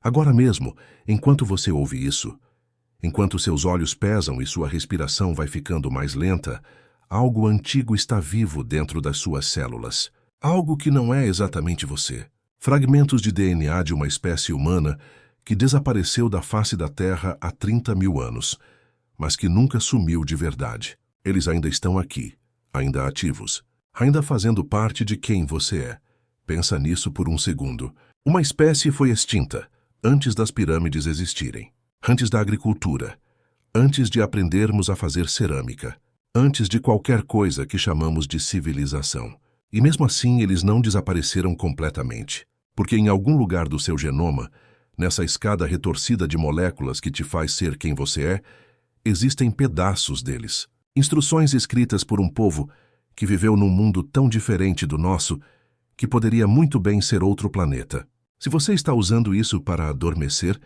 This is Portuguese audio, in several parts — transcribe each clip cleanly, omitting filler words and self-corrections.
Agora mesmo, enquanto você ouve isso, enquanto seus olhos pesam e sua respiração vai ficando mais lenta, algo antigo está vivo dentro das suas células. Algo que não é exatamente você. Fragmentos de DNA de uma espécie humana que desapareceu da face da Terra há 30 mil anos, mas que nunca sumiu de verdade. Eles ainda estão aqui, ainda ativos, ainda fazendo parte de quem você é. Pensa nisso por um segundo. Uma espécie foi extinta antes das pirâmides existirem, antes da agricultura, antes de aprendermos a fazer cerâmica, antes de qualquer coisa que chamamos de civilização. E mesmo assim eles não desapareceram completamente, porque em algum lugar do seu genoma, nessa escada retorcida de moléculas que te faz ser quem você é, existem pedaços deles. Instruções escritas por um povo que viveu num mundo tão diferente do nosso que poderia muito bem ser outro planeta. Se você está usando isso para adormecer,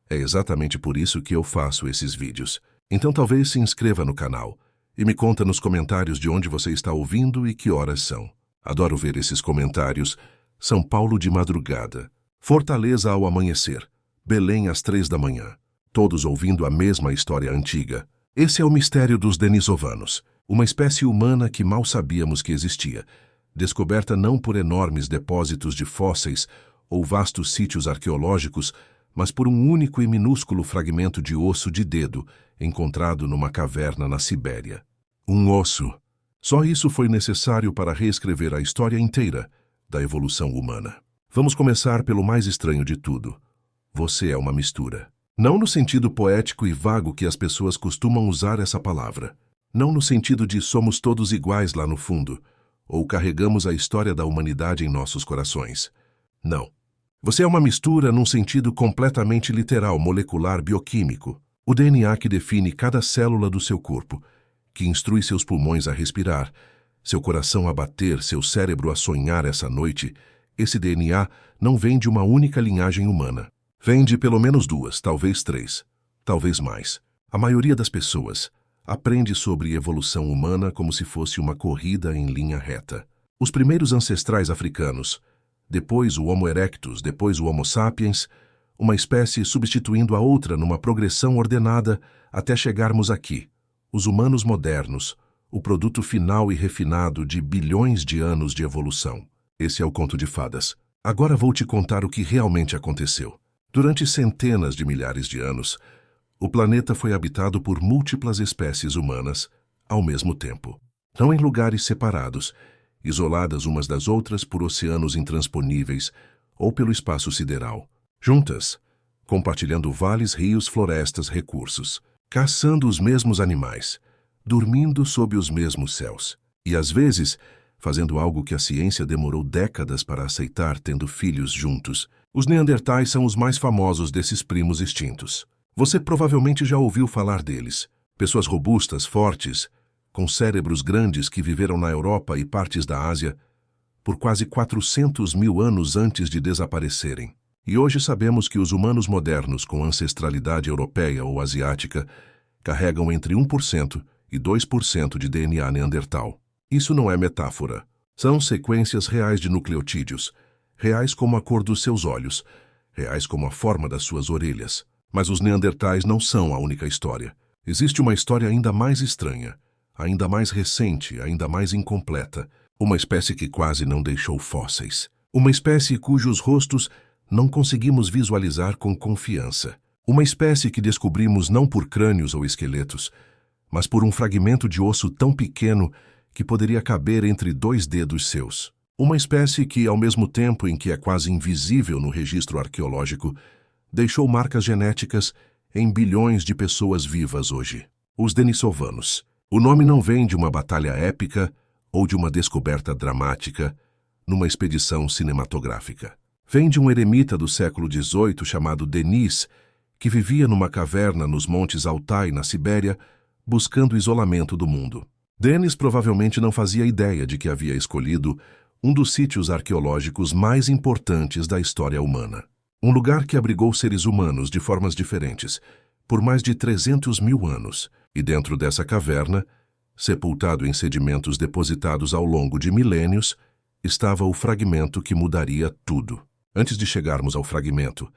é exatamente por isso que eu faço esses vídeos. Então talvez se inscreva no canal e me conta nos comentários de onde você está ouvindo e que horas são. Adoro ver esses comentários. São Paulo de madrugada, Fortaleza ao amanhecer, Belém às 3 da manhã. Todos ouvindo a mesma história antiga. Esse é o mistério dos denisovanos, uma espécie humana que mal sabíamos que existia, descoberta não por enormes depósitos de fósseis ou vastos sítios arqueológicos, mas por um único e minúsculo fragmento de osso de dedo encontrado numa caverna na Sibéria. Um osso. Só isso foi necessário para reescrever a história inteira da evolução humana. Vamos começar pelo mais estranho de tudo. Você é uma mistura. Não no sentido poético e vago que as pessoas costumam usar essa palavra. Não no sentido de somos todos iguais lá no fundo, ou carregamos a história da humanidade em nossos corações. Não. Você é uma mistura num sentido completamente literal, molecular, bioquímico. O DNA que define cada célula do seu corpo, que instrui seus pulmões a respirar, seu coração a bater, seu cérebro a sonhar essa noite, esse DNA não vem de uma única linhagem humana. Vem de pelo menos 2, talvez 3, talvez mais. A maioria das pessoas aprende sobre evolução humana como se fosse uma corrida em linha reta. Os primeiros ancestrais africanos, depois o Homo erectus, depois o Homo sapiens, uma espécie substituindo a outra numa progressão ordenada até chegarmos aqui, os humanos modernos, o produto final e refinado de bilhões de anos de evolução. Esse é o conto de fadas. Agora vou te contar o que realmente aconteceu. Durante centenas de milhares de anos, o planeta foi habitado por múltiplas espécies humanas ao mesmo tempo. Não em lugares separados, isoladas umas das outras por oceanos intransponíveis ou pelo espaço sideral. Juntas, compartilhando vales, rios, florestas, recursos, caçando os mesmos animais, dormindo sob os mesmos céus. E às vezes, fazendo algo que a ciência demorou décadas para aceitar, tendo filhos juntos. Os Neandertais são os mais famosos desses primos extintos. Você provavelmente já ouviu falar deles. Pessoas robustas, fortes, com cérebros grandes que viveram na Europa e partes da Ásia por quase 400 mil anos antes de desaparecerem. E hoje sabemos que os humanos modernos com ancestralidade europeia ou asiática carregam entre 1% e 2% de DNA neandertal. Isso não é metáfora. São sequências reais de nucleotídeos, reais como a cor dos seus olhos, reais como a forma das suas orelhas. Mas os neandertais não são a única história. Existe uma história ainda mais estranha, ainda mais recente, ainda mais incompleta. Uma espécie que quase não deixou fósseis. Uma espécie cujos rostos não conseguimos visualizar com confiança. Uma espécie que descobrimos não por crânios ou esqueletos, mas por um fragmento de osso tão pequeno que poderia caber entre 2 dedos seus. Uma espécie que, ao mesmo tempo em que é quase invisível no registro arqueológico, deixou marcas genéticas em bilhões de pessoas vivas hoje. Os denisovanos. O nome não vem de uma batalha épica ou de uma descoberta dramática numa expedição cinematográfica. Vem de um eremita do século XVIII chamado Denis, que vivia numa caverna nos Montes Altai, na Sibéria, buscando isolamento do mundo. Denis provavelmente não fazia ideia de que havia escolhido um dos sítios arqueológicos mais importantes da história humana. Um lugar que abrigou seres humanos de formas diferentes, por mais de 300 mil anos, e dentro dessa caverna, sepultado em sedimentos depositados ao longo de milênios, estava o fragmento que mudaria tudo. Antes de chegarmos ao fragmento,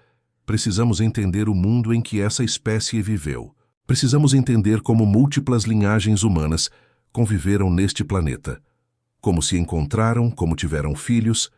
Precisamos entender o mundo em que essa espécie viveu. Precisamos entender como múltiplas linhagens humanas conviveram neste planeta, como se encontraram, como tiveram filhos,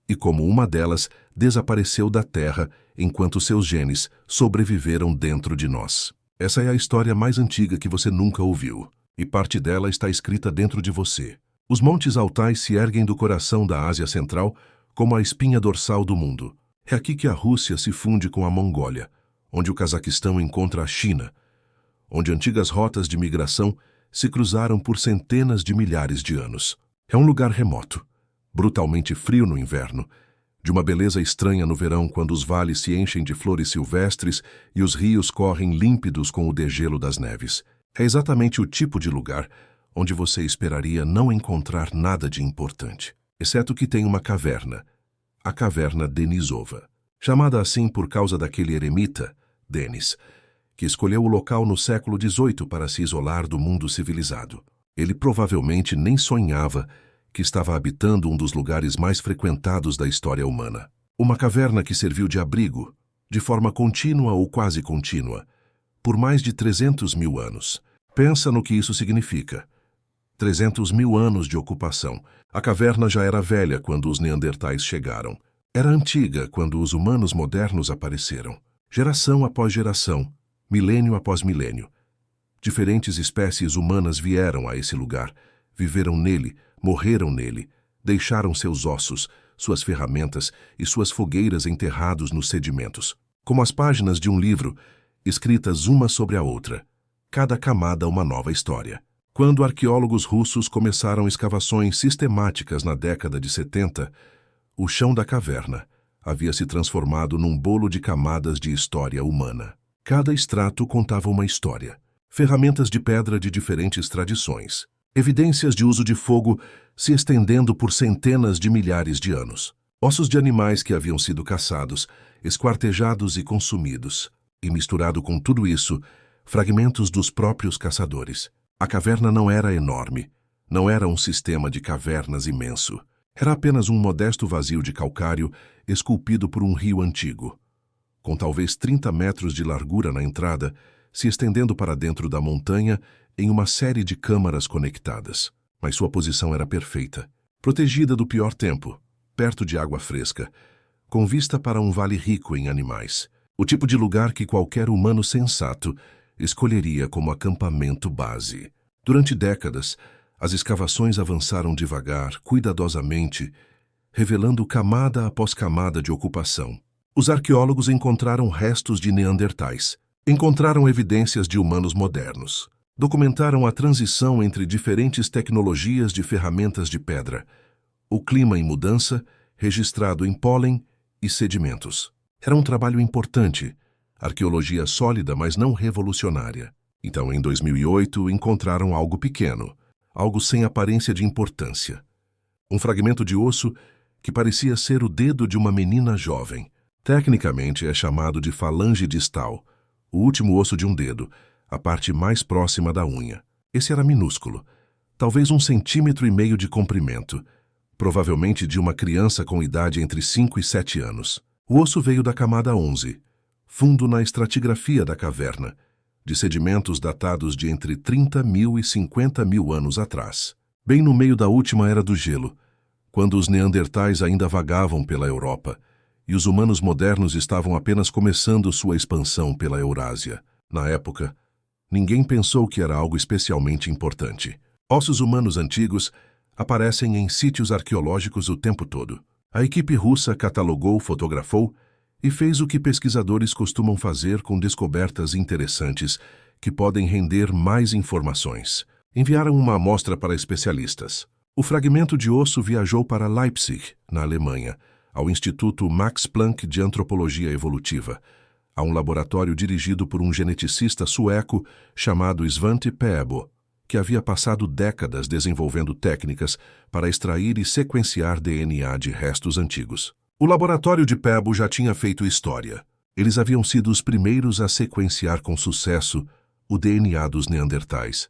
e como uma delas desapareceu da Terra enquanto seus genes sobreviveram dentro de nós. Essa é a história mais antiga que você nunca ouviu, e parte dela está escrita dentro de você. Os Montes Altai se erguem do coração da Ásia Central como a espinha dorsal do mundo. É aqui que a Rússia se funde com a Mongólia, onde o Cazaquistão encontra a China, onde antigas rotas de migração se cruzaram por centenas de milhares de anos. É um lugar remoto, brutalmente frio no inverno, de uma beleza estranha no verão quando os vales se enchem de flores silvestres e os rios correm límpidos com o degelo das neves. É exatamente o tipo de lugar onde você esperaria não encontrar nada de importante, exceto que tem uma caverna, a Caverna Denisova, chamada assim por causa daquele eremita, Denis, que escolheu o local no século XVIII para se isolar do mundo civilizado. Ele provavelmente nem sonhava que estava habitando um dos lugares mais frequentados da história humana. Uma caverna que serviu de abrigo, de forma contínua ou quase contínua, por mais de 300 mil anos. Pensa no que isso significa. 300 mil anos de ocupação. A caverna já era velha quando os neandertais chegaram. Era antiga quando os humanos modernos apareceram. Geração após geração, milênio após milênio. Diferentes espécies humanas vieram a esse lugar, viveram nele, morreram nele, deixaram seus ossos, suas ferramentas e suas fogueiras enterrados nos sedimentos, como as páginas de um livro, escritas uma sobre a outra, cada camada uma nova história. Quando arqueólogos russos começaram escavações sistemáticas na década de 70, o chão da caverna havia se transformado num bolo de camadas de história humana. Cada extrato contava uma história. Ferramentas de pedra de diferentes tradições. Evidências de uso de fogo se estendendo por centenas de milhares de anos. Ossos de animais que haviam sido caçados, esquartejados e consumidos. E misturado com tudo isso, fragmentos dos próprios caçadores. A caverna não era enorme. Não era um sistema de cavernas imenso. Era apenas um modesto vazio de calcário esculpido por um rio antigo, com talvez 30 metros de largura na entrada, se estendendo para dentro da montanha em uma série de câmaras conectadas. Mas sua posição era perfeita, protegida do pior tempo, perto de água fresca, com vista para um vale rico em animais. O tipo de lugar que qualquer humano sensato escolheria como acampamento base. Durante décadas, as escavações avançaram devagar, cuidadosamente, revelando camada após camada de ocupação. Os arqueólogos encontraram restos de neandertais. Encontraram evidências de humanos modernos. Documentaram a transição entre diferentes tecnologias de ferramentas de pedra. O clima em mudança, registrado em pólen e sedimentos. Era um trabalho importante. Arqueologia sólida, mas não revolucionária. Então, em 2008, encontraram algo pequeno. Algo sem aparência de importância. Um fragmento de osso que parecia ser o dedo de uma menina jovem. Tecnicamente é chamado de falange distal, o último osso de um dedo, a parte mais próxima da unha. Esse era minúsculo, talvez 1,5 centímetros de comprimento, provavelmente de uma criança com idade entre 5 e 7 anos. O osso veio da camada 11, fundo na estratigrafia da caverna, de sedimentos datados de entre 30 mil e 50 mil anos atrás, bem no meio da última era do gelo, quando os neandertais ainda vagavam pela Europa e os humanos modernos estavam apenas começando sua expansão pela Eurásia. Na época, ninguém pensou que era algo especialmente importante. Ossos humanos antigos aparecem em sítios arqueológicos o tempo todo. A equipe russa catalogou, fotografou e fez o que pesquisadores costumam fazer com descobertas interessantes que podem render mais informações. Enviaram uma amostra para especialistas. O fragmento de osso viajou para Leipzig, na Alemanha, ao Instituto Max Planck de Antropologia Evolutiva, a um laboratório dirigido por um geneticista sueco chamado Svante Pääbo, que havia passado décadas desenvolvendo técnicas para extrair e sequenciar DNA de restos antigos. O laboratório de Pääbo já tinha feito história. Eles haviam sido os primeiros a sequenciar com sucesso o DNA dos neandertais,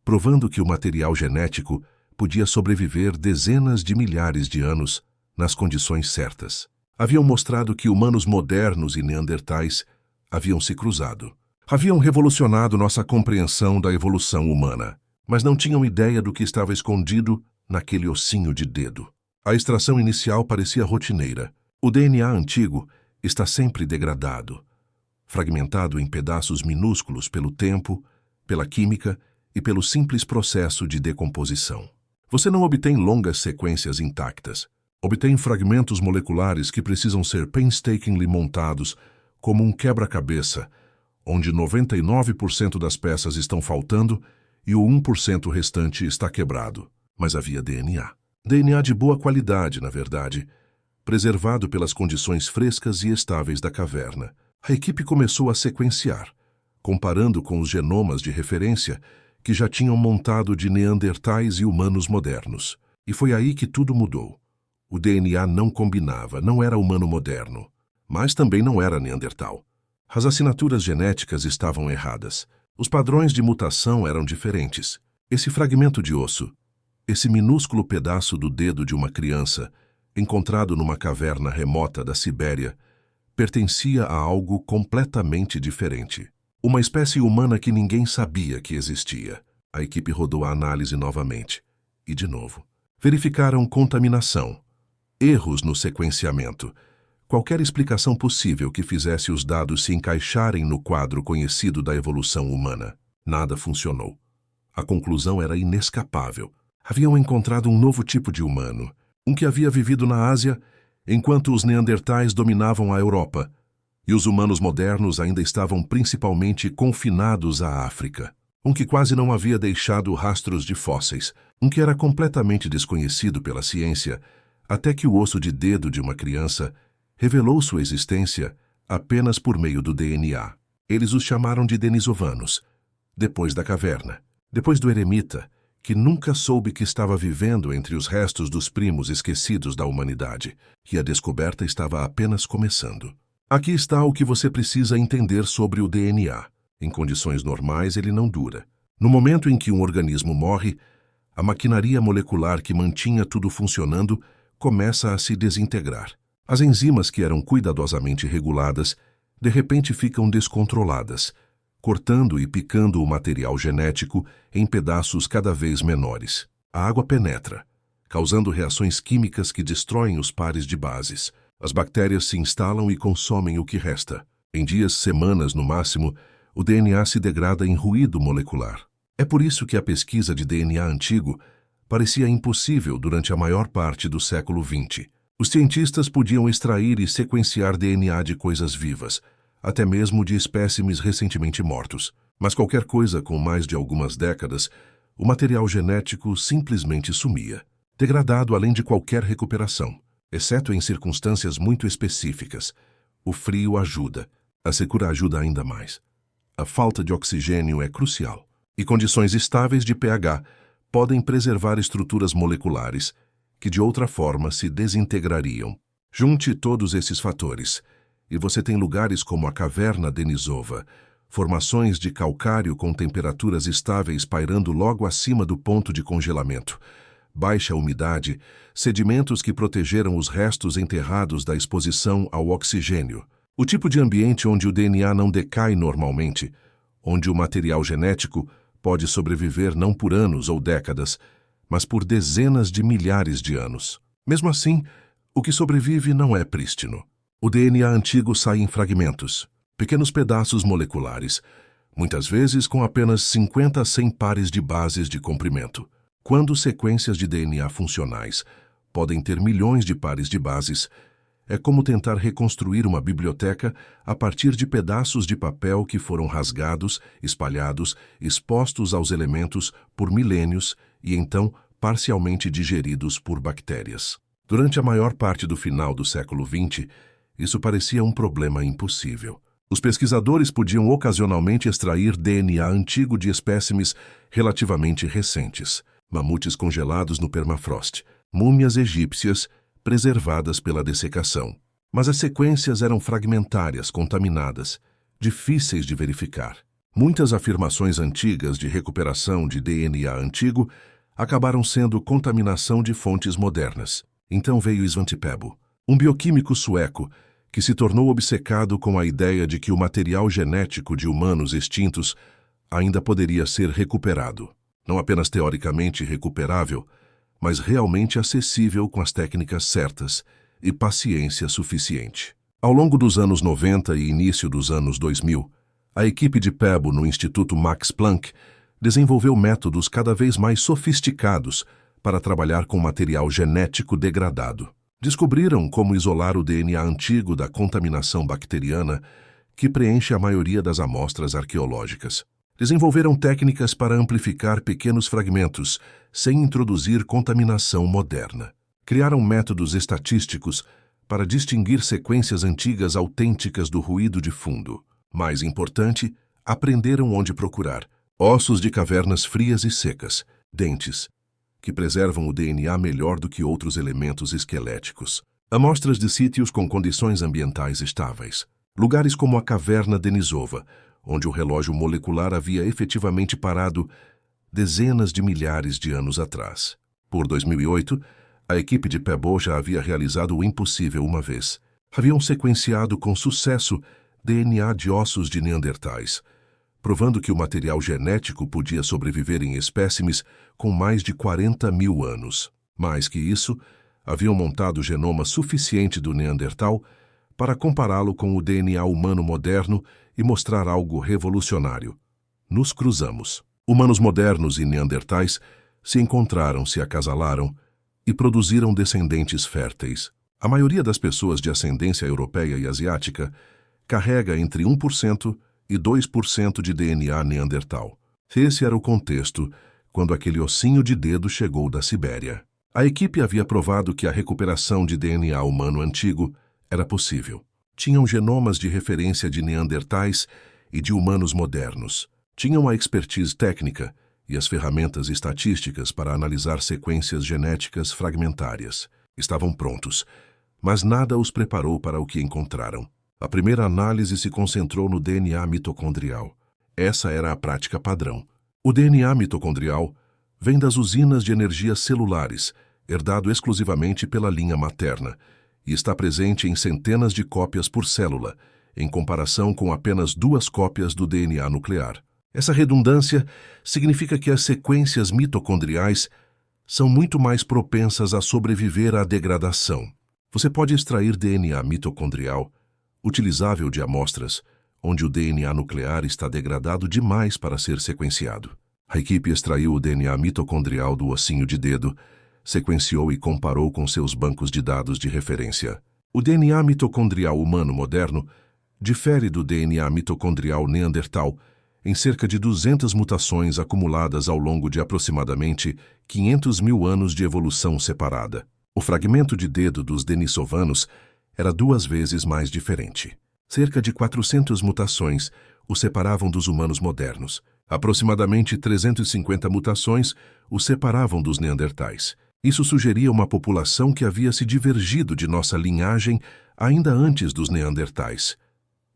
provando que o material genético podia sobreviver dezenas de milhares de anos nas condições certas. haviam mostrado que humanos modernos e neandertais haviam se cruzado. Haviam revolucionado nossa compreensão da evolução humana, mas não tinham ideia do que estava escondido naquele ossinho de dedo. A extração inicial parecia rotineira. O DNA antigo está sempre degradado, fragmentado em pedaços minúsculos pelo tempo, pela química e pelo simples processo de decomposição. Você não obtém longas sequências intactas. Obtém fragmentos moleculares que precisam ser painstakingly montados como um quebra-cabeça, onde 99% das peças estão faltando e o 1% restante está quebrado. Mas havia DNA. DNA de boa qualidade, na verdade, preservado pelas condições frescas e estáveis da caverna. A equipe começou a sequenciar, comparando com os genomas de referência que já tinham montado de neandertais e humanos modernos. E foi aí que tudo mudou. O DNA não combinava, não era humano moderno, mas também não era neandertal. As assinaturas genéticas estavam erradas. Os padrões de mutação eram diferentes. Esse fragmento de osso, esse minúsculo pedaço do dedo de uma criança, encontrado numa caverna remota da Sibéria, pertencia a algo completamente diferente. Uma espécie humana que ninguém sabia que existia. A equipe rodou a análise novamente. E de novo. Verificaram contaminação, erros no sequenciamento, qualquer explicação possível que fizesse os dados se encaixarem no quadro conhecido da evolução humana. Nada funcionou. A conclusão era inescapável. Haviam encontrado um novo tipo de humano, um que havia vivido na Ásia, enquanto os neandertais dominavam a Europa, e os humanos modernos ainda estavam principalmente confinados à África. Um que quase não havia deixado rastros de fósseis, um que era completamente desconhecido pela ciência, até que o osso de dedo de uma criança revelou sua existência apenas por meio do DNA. Eles os chamaram de denisovanos, depois da caverna, depois do eremita, que nunca soube que estava vivendo entre os restos dos primos esquecidos da humanidade, e a descoberta estava apenas começando. Aqui está o que você precisa entender sobre o DNA. Em condições normais, ele não dura. No momento em que um organismo morre, a maquinaria molecular que mantinha tudo funcionando começa a se desintegrar. As enzimas que eram cuidadosamente reguladas, de repente ficam descontroladas, cortando e picando o material genético em pedaços cada vez menores. A água penetra, causando reações químicas que destroem os pares de bases. As bactérias se instalam e consomem o que resta. Em dias, semanas no máximo, o DNA se degrada em ruído molecular. É por isso que a pesquisa de DNA antigo parecia impossível durante a maior parte do século XX. Os cientistas podiam extrair e sequenciar DNA de coisas vivas, até mesmo de espécimes recentemente mortos. Mas qualquer coisa com mais de algumas décadas, o material genético simplesmente sumia, degradado além de qualquer recuperação, exceto em circunstâncias muito específicas. O frio ajuda, a secura ajuda ainda mais. A falta de oxigênio é crucial, e condições estáveis de pH podem preservar estruturas moleculares que de outra forma se desintegrariam. Junte todos esses fatores, e você tem lugares como a caverna Denisova, formações de calcário com temperaturas estáveis pairando logo acima do ponto de congelamento, baixa umidade, sedimentos que protegeram os restos enterrados da exposição ao oxigênio. O tipo de ambiente onde o DNA não decai normalmente, onde o material genético pode sobreviver não por anos ou décadas, mas por dezenas de milhares de anos. Mesmo assim, o que sobrevive não é prístino. O DNA antigo sai em fragmentos, pequenos pedaços moleculares, muitas vezes com apenas 50 a 100 pares de bases de comprimento. Quando sequências de DNA funcionais podem ter milhões de pares de bases, é como tentar reconstruir uma biblioteca a partir de pedaços de papel que foram rasgados, espalhados, expostos aos elementos por milênios e então parcialmente digeridos por bactérias. Durante a maior parte do final do século XX, isso parecia um problema impossível. Os pesquisadores podiam ocasionalmente extrair DNA antigo de espécimes relativamente recentes, mamutes congelados no permafrost, múmias egípcias preservadas pela dessecação. Mas as sequências eram fragmentárias, contaminadas, difíceis de verificar. Muitas afirmações antigas de recuperação de DNA antigo acabaram sendo contaminação de fontes modernas. Então veio Svante Pääbo, Um bioquímico sueco que se tornou obcecado com a ideia de que o material genético de humanos extintos ainda poderia ser recuperado. Não apenas teoricamente recuperável, mas realmente acessível com as técnicas certas e paciência suficiente. Ao longo dos anos 90 e início dos anos 2000, a equipe de Pebo no Instituto Max Planck desenvolveu métodos cada vez mais sofisticados para trabalhar com material genético degradado. Descobriram como isolar o DNA antigo da contaminação bacteriana que preenche a maioria das amostras arqueológicas. Desenvolveram técnicas para amplificar pequenos fragmentos sem introduzir contaminação moderna. Criaram métodos estatísticos para distinguir sequências antigas autênticas do ruído de fundo. Mais importante, aprenderam onde procurar: ossos de cavernas frias e secas, dentes, que preservam o DNA melhor do que outros elementos esqueléticos. Amostras de sítios com condições ambientais estáveis. Lugares como a caverna Denisova, onde o relógio molecular havia efetivamente parado dezenas de milhares de anos atrás. Por 2008, a equipe de Pebo já havia realizado o impossível uma vez. Haviam sequenciado com sucesso DNA de ossos de neandertais, provando que o material genético podia sobreviver em espécimes com mais de 40 mil anos. Mais que isso, haviam montado o genoma suficiente do Neandertal para compará-lo com o DNA humano moderno e mostrar algo revolucionário. Nos cruzamos. Humanos modernos e neandertais se encontraram, se acasalaram e produziram descendentes férteis. A maioria das pessoas de ascendência europeia e asiática carrega entre 1% e 2% de DNA neandertal. Esse era o contexto quando aquele ossinho de dedo chegou da Sibéria. A equipe havia provado que a recuperação de DNA humano antigo era possível. Tinham genomas de referência de neandertais e de humanos modernos. Tinham a expertise técnica e as ferramentas estatísticas para analisar sequências genéticas fragmentárias. Estavam prontos, mas nada os preparou para o que encontraram. A primeira análise se concentrou no DNA mitocondrial. Essa era a prática padrão. O DNA mitocondrial vem das usinas de energia celulares, herdado exclusivamente pela linha materna, e está presente em centenas de cópias por célula, em comparação com apenas 2 cópias do DNA nuclear. Essa redundância significa que as sequências mitocondriais são muito mais propensas a sobreviver à degradação. Você pode extrair DNA mitocondrial utilizável de amostras onde o DNA nuclear está degradado demais para ser sequenciado. A equipe extraiu o DNA mitocondrial do ossinho de dedo, sequenciou e comparou com seus bancos de dados de referência. O DNA mitocondrial humano moderno difere do DNA mitocondrial neandertal em cerca de 200 mutações acumuladas ao longo de aproximadamente 500 mil anos de evolução separada. O fragmento de dedo dos denisovanos era 2 vezes mais diferente. Cerca de 400 mutações o separavam dos humanos modernos. Aproximadamente 350 mutações o separavam dos neandertais. Isso sugeria uma população que havia se divergido de nossa linhagem ainda antes dos neandertais.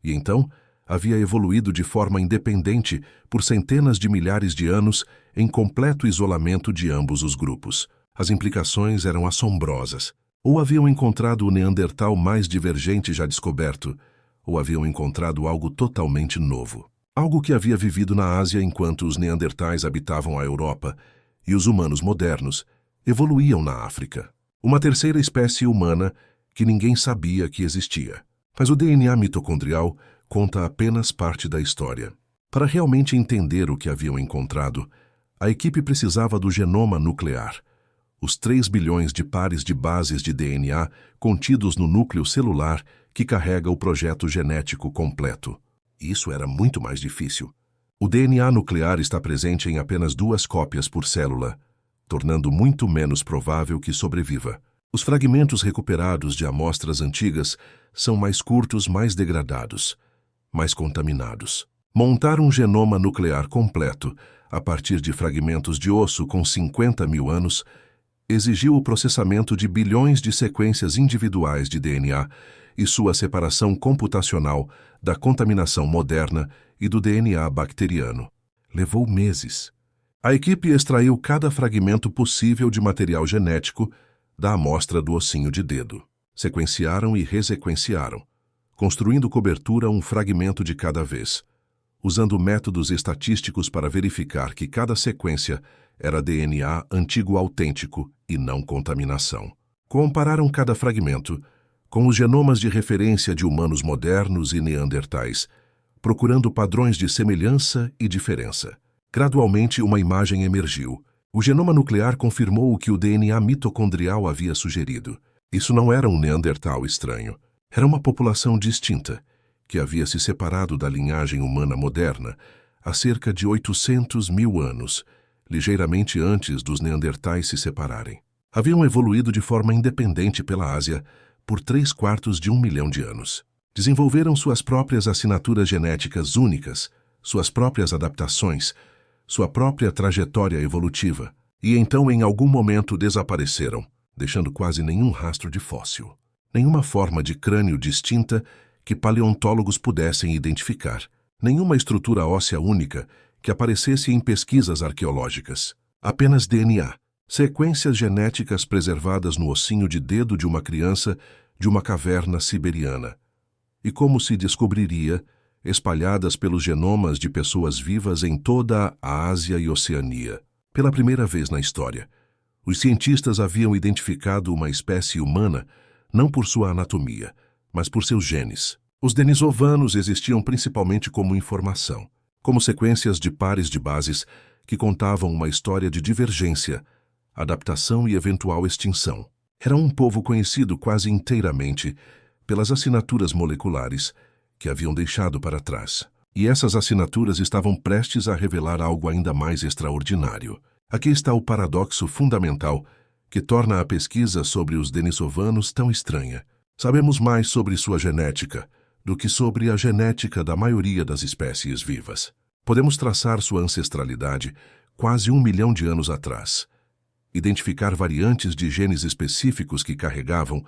E então, havia evoluído de forma independente por centenas de milhares de anos em completo isolamento de ambos os grupos. As implicações eram assombrosas. Ou haviam encontrado o neandertal mais divergente já descoberto, ou haviam encontrado algo totalmente novo. Algo que havia vivido na Ásia enquanto os neandertais habitavam a Europa e os humanos modernos evoluíam na África. Uma terceira espécie humana que ninguém sabia que existia. Mas o DNA mitocondrial conta apenas parte da história. Para realmente entender o que haviam encontrado, a equipe precisava do genoma nuclear, os 3 bilhões de pares de bases de DNA contidos no núcleo celular que carrega o projeto genético completo. Isso era muito mais difícil. O DNA nuclear está presente em apenas 2 cópias por célula, tornando muito menos provável que sobreviva. Os fragmentos recuperados de amostras antigas são mais curtos, mais degradados, mais contaminados. Montar um genoma nuclear completo a partir de fragmentos de osso com 50 mil anos exigiu o processamento de bilhões de sequências individuais de DNA e sua separação computacional da contaminação moderna e do DNA bacteriano. Levou meses. A equipe extraiu cada fragmento possível de material genético da amostra do ossinho de dedo. Sequenciaram e resequenciaram, construindo cobertura um fragmento de cada vez, usando métodos estatísticos para verificar que cada sequência era DNA antigo autêntico e não contaminação. Compararam cada fragmento com os genomas de referência de humanos modernos e neandertais, procurando padrões de semelhança e diferença. Gradualmente, uma imagem emergiu. O genoma nuclear confirmou o que o DNA mitocondrial havia sugerido. Isso não era um neandertal estranho. Era uma população distinta, que havia se separado da linhagem humana moderna há cerca de 800 mil anos, ligeiramente antes dos neandertais se separarem. Haviam evoluído de forma independente pela Ásia por 3/4 de 1 milhão de anos. Desenvolveram suas próprias assinaturas genéticas únicas, suas próprias adaptações, sua própria trajetória evolutiva, e então em algum momento desapareceram, deixando quase nenhum rastro de fóssil. Nenhuma forma de crânio distinta que paleontólogos pudessem identificar. Nenhuma estrutura óssea única que aparecesse em pesquisas arqueológicas. Apenas DNA. Sequências genéticas preservadas no ossinho de dedo de uma criança de uma caverna siberiana. E como se descobriria, espalhadas pelos genomas de pessoas vivas em toda a Ásia e Oceania. Pela primeira vez na história, os cientistas haviam identificado uma espécie humana não por sua anatomia, mas por seus genes. Os denisovanos existiam principalmente como informação, como sequências de pares de bases que contavam uma história de divergência, adaptação e eventual extinção. Era um povo conhecido quase inteiramente pelas assinaturas moleculares que haviam deixado para trás. E essas assinaturas estavam prestes a revelar algo ainda mais extraordinário. Aqui está o paradoxo fundamental que torna a pesquisa sobre os denisovanos tão estranha. Sabemos mais sobre sua genética do que sobre a genética da maioria das espécies vivas. Podemos traçar sua ancestralidade quase 1 milhão de anos atrás, identificar variantes de genes específicos que carregavam,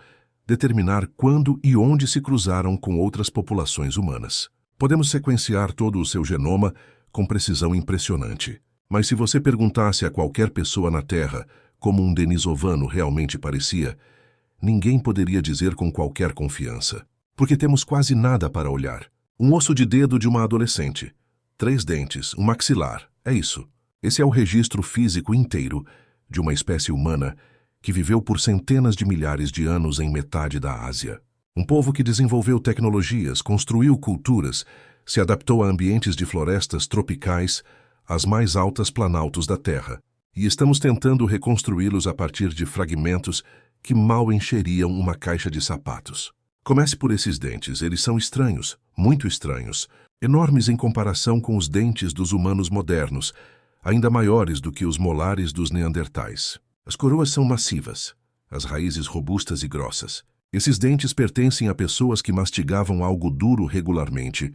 determinar quando e onde se cruzaram com outras populações humanas. Podemos sequenciar todo o seu genoma com precisão impressionante. Mas se você perguntasse a qualquer pessoa na Terra como um denisovano realmente parecia, ninguém poderia dizer com qualquer confiança, porque temos quase nada para olhar. Um osso de dedo de uma adolescente, 3 dentes, um maxilar, é isso. Esse é o registro físico inteiro de uma espécie humana que viveu por centenas de milhares de anos em metade da Ásia. Um povo que desenvolveu tecnologias, construiu culturas, se adaptou a ambientes de florestas tropicais, às mais altas planaltos da Terra, e estamos tentando reconstruí-los a partir de fragmentos que mal encheriam uma caixa de sapatos. Comece por esses dentes, eles são estranhos, muito estranhos, enormes em comparação com os dentes dos humanos modernos, ainda maiores do que os molares dos neandertais. As coroas são massivas, as raízes robustas e grossas. Esses dentes pertencem a pessoas que mastigavam algo duro regularmente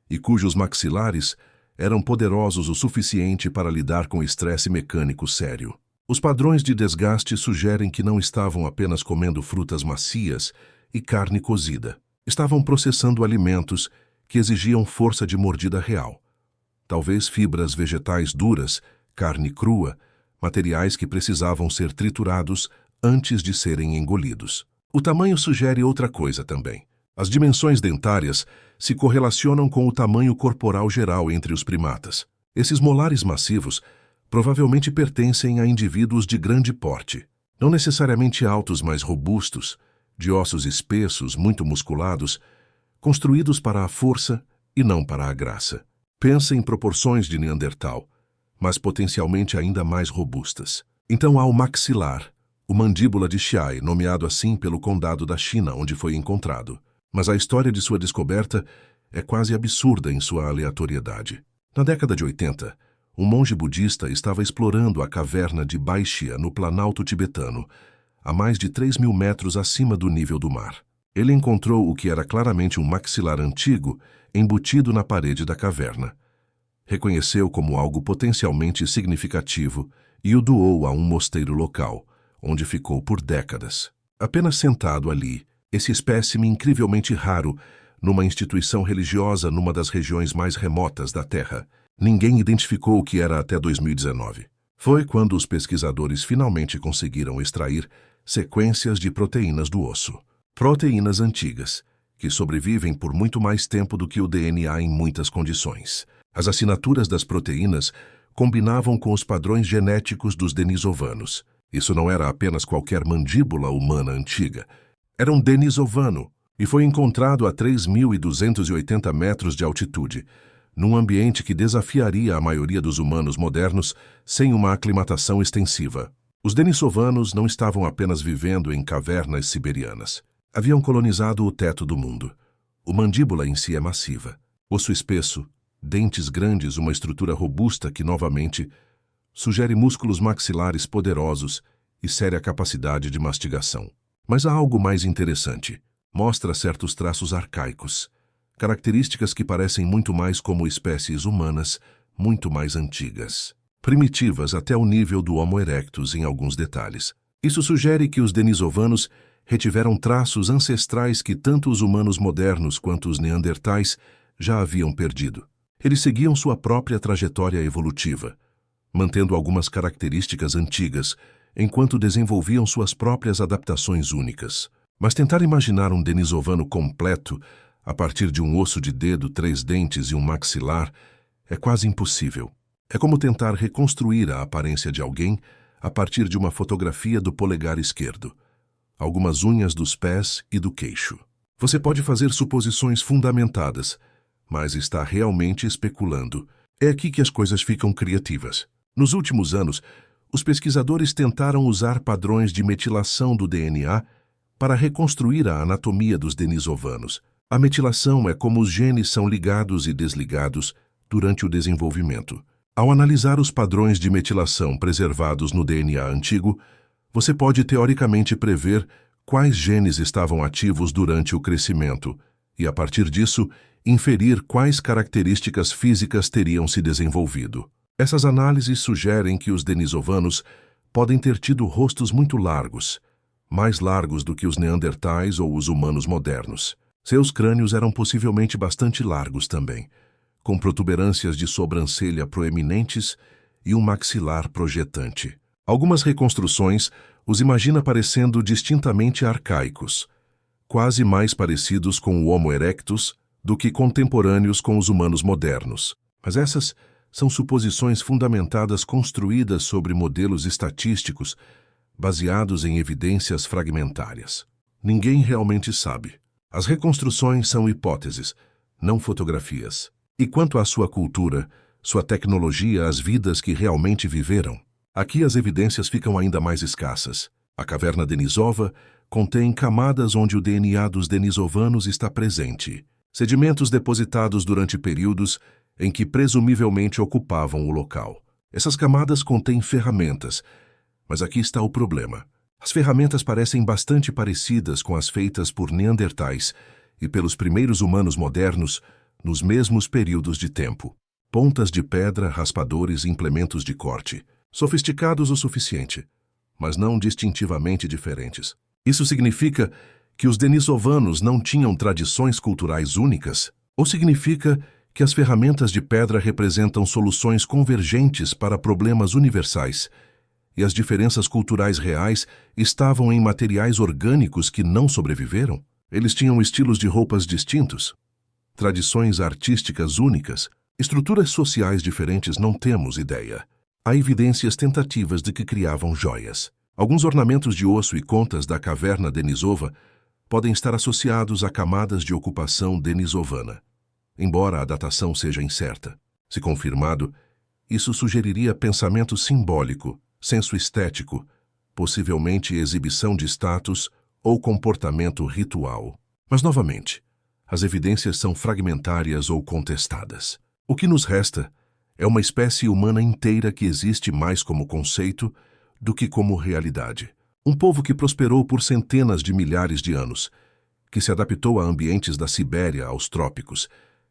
e cujos maxilares eram poderosos o suficiente para lidar com estresse mecânico sério. Os padrões de desgaste sugerem que não estavam apenas comendo frutas macias e carne cozida. Estavam processando alimentos que exigiam força de mordida real. Talvez fibras vegetais duras, carne crua, materiais que precisavam ser triturados antes de serem engolidos. O tamanho sugere outra coisa também. As dimensões dentárias se correlacionam com o tamanho corporal geral entre os primatas. Esses molares massivos provavelmente pertencem a indivíduos de grande porte, não necessariamente altos, mas robustos, de ossos espessos, muito musculados, construídos para a força e não para a graça. Pensa em proporções de Neandertal, mas potencialmente ainda mais robustas. Então há o maxilar, o mandíbula de Xiai, nomeado assim pelo condado da China, onde foi encontrado. Mas a história de sua descoberta é quase absurda em sua aleatoriedade. Na década de 80, um monge budista estava explorando a caverna de Baixia, no Planalto tibetano, a mais de 3.000 metros acima do nível do mar. Ele encontrou o que era claramente um maxilar antigo embutido na parede da caverna. Reconheceu como algo potencialmente significativo e o doou a um mosteiro local, onde ficou por décadas. Apenas sentado ali, esse espécime incrivelmente raro, numa instituição religiosa numa das regiões mais remotas da Terra. Ninguém identificou o que era até 2019. Foi quando os pesquisadores finalmente conseguiram extrair sequências de proteínas do osso. Proteínas antigas, que sobrevivem por muito mais tempo do que o DNA em muitas condições. As assinaturas das proteínas combinavam com os padrões genéticos dos denisovanos. Isso não era apenas qualquer mandíbula humana antiga. Era um denisovano e foi encontrado a 3.280 metros de altitude, num ambiente que desafiaria a maioria dos humanos modernos sem uma aclimatação extensiva. Os denisovanos não estavam apenas vivendo em cavernas siberianas. Haviam colonizado o teto do mundo. O mandíbula em si é massiva. Osso espesso, dentes grandes, uma estrutura robusta que, novamente, sugere músculos maxilares poderosos e séria capacidade de mastigação. Mas há algo mais interessante. Mostra certos traços arcaicos, características que parecem muito mais como espécies humanas, muito mais antigas. Primitivas até o nível do Homo erectus em alguns detalhes. Isso sugere que os denisovanos retiveram traços ancestrais que tanto os humanos modernos quanto os neandertais já haviam perdido. Eles seguiam sua própria trajetória evolutiva, mantendo algumas características antigas, enquanto desenvolviam suas próprias adaptações únicas. Mas tentar imaginar um denisovano completo, a partir de um osso de dedo, 3 dentes e um maxilar, é quase impossível. É como tentar reconstruir a aparência de alguém a partir de uma fotografia do polegar esquerdo, algumas unhas dos pés e do queixo. Você pode fazer suposições fundamentadas, mas está realmente especulando. É aqui que as coisas ficam criativas. Nos últimos anos, os pesquisadores tentaram usar padrões de metilação do DNA para reconstruir a anatomia dos denisovanos. A metilação é como os genes são ligados e desligados durante o desenvolvimento. Ao analisar os padrões de metilação preservados no DNA antigo, você pode teoricamente prever quais genes estavam ativos durante o crescimento e, a partir disso, inferir quais características físicas teriam se desenvolvido. Essas análises sugerem que os denisovanos podem ter tido rostos muito largos, mais largos do que os neandertais ou os humanos modernos. Seus crânios eram possivelmente bastante largos também, com protuberâncias de sobrancelha proeminentes e um maxilar projetante. Algumas reconstruções os imagina parecendo distintamente arcaicos, quase mais parecidos com o Homo erectus do que contemporâneos com os humanos modernos. Mas essas são suposições fundamentadas construídas sobre modelos estatísticos baseados em evidências fragmentárias. Ninguém realmente sabe. As reconstruções são hipóteses, não fotografias. E quanto à sua cultura, sua tecnologia, as vidas que realmente viveram? Aqui as evidências ficam ainda mais escassas. A caverna denisova contém camadas onde o DNA dos denisovanos está presente. Sedimentos depositados durante períodos em que presumivelmente ocupavam o local. Essas camadas contêm ferramentas, mas aqui está o problema. As ferramentas parecem bastante parecidas com as feitas por neandertais e pelos primeiros humanos modernos nos mesmos períodos de tempo. Pontas de pedra, raspadores e implementos de corte. Sofisticados o suficiente, mas não distintivamente diferentes. Isso significa que os denisovanos não tinham tradições culturais únicas? Ou significa que as ferramentas de pedra representam soluções convergentes para problemas universais e as diferenças culturais reais estavam em materiais orgânicos que não sobreviveram? Eles tinham estilos de roupas distintos, tradições artísticas únicas, estruturas sociais diferentes, não temos ideia. Há evidências tentativas de que criavam joias. Alguns ornamentos de osso e contas da caverna denisova podem estar associados a camadas de ocupação denisovana, embora a datação seja incerta. Se confirmado, isso sugeriria pensamento simbólico, senso estético, possivelmente exibição de status ou comportamento ritual. Mas, novamente, as evidências são fragmentárias ou contestadas. O que nos resta é uma espécie humana inteira que existe mais como conceito do que como realidade. Um povo que prosperou por centenas de milhares de anos, que se adaptou a ambientes da Sibéria aos trópicos,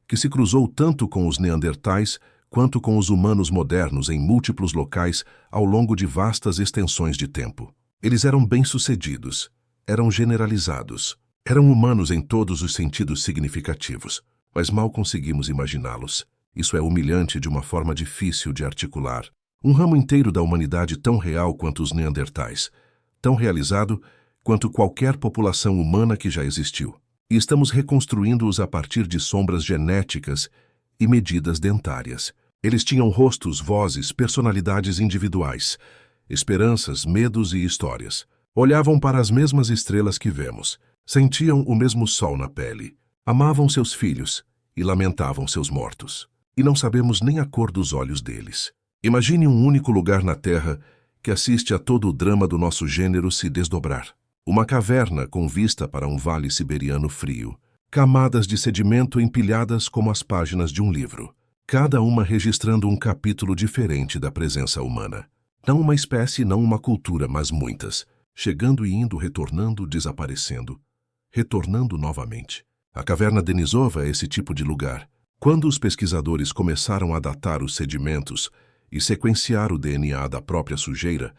que se cruzou tanto com os neandertais quanto com os humanos modernos em múltiplos locais ao longo de vastas extensões de tempo. Eles eram bem-sucedidos, eram generalizados, eram humanos em todos os sentidos significativos, mas mal conseguimos imaginá-los. Isso é humilhante de uma forma difícil de articular. Um ramo inteiro da humanidade tão real quanto os neandertais, tão realizado quanto qualquer população humana que já existiu. E estamos reconstruindo-os a partir de sombras genéticas e medidas dentárias. Eles tinham rostos, vozes, personalidades individuais, esperanças, medos e histórias. Olhavam para as mesmas estrelas que vemos, sentiam o mesmo sol na pele, amavam seus filhos e lamentavam seus mortos. E não sabemos nem a cor dos olhos deles. Imagine um único lugar na Terra que assiste a todo o drama do nosso gênero se desdobrar. Uma caverna com vista para um vale siberiano frio. Camadas de sedimento empilhadas como as páginas de um livro. Cada uma registrando um capítulo diferente da presença humana. Não uma espécie, não uma cultura, mas muitas. Chegando e indo, retornando, desaparecendo. Retornando novamente. A caverna Denisova é esse tipo de lugar. Quando os pesquisadores começaram a datar os sedimentos e sequenciar o DNA da própria sujeira,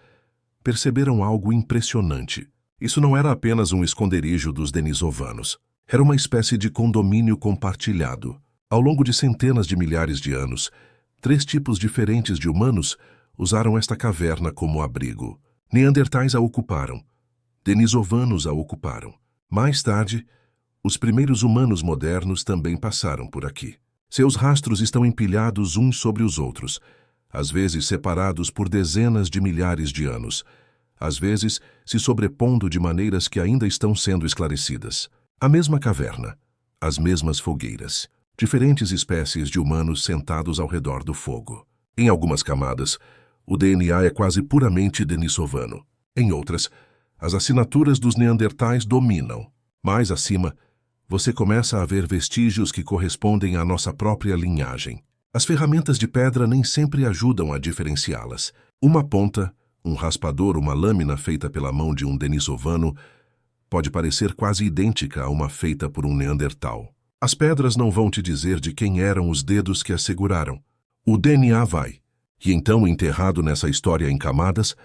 perceberam algo impressionante. Isso não era apenas um esconderijo dos denisovanos. Era uma espécie de condomínio compartilhado. Ao longo de centenas de milhares de anos, 3 tipos diferentes de humanos usaram esta caverna como abrigo. Neandertais a ocuparam. Denisovanos a ocuparam. Mais tarde, os primeiros humanos modernos também passaram por aqui. Seus rastros estão empilhados uns sobre os outros, às vezes separados por dezenas de milhares de anos, às vezes se sobrepondo de maneiras que ainda estão sendo esclarecidas. A mesma caverna, as mesmas fogueiras, diferentes espécies de humanos sentados ao redor do fogo. Em algumas camadas, o DNA é quase puramente denisovano. Em outras, as assinaturas dos neandertais dominam. Mais acima, você começa a ver vestígios que correspondem à nossa própria linhagem. As ferramentas de pedra nem sempre ajudam a diferenciá-las. Uma ponta, um raspador, uma lâmina feita pela mão de um denisovano pode parecer quase idêntica a uma feita por um neandertal. As pedras não vão te dizer de quem eram os dedos que as seguraram. O DNA vai. E então, enterrado nessa história em camadas,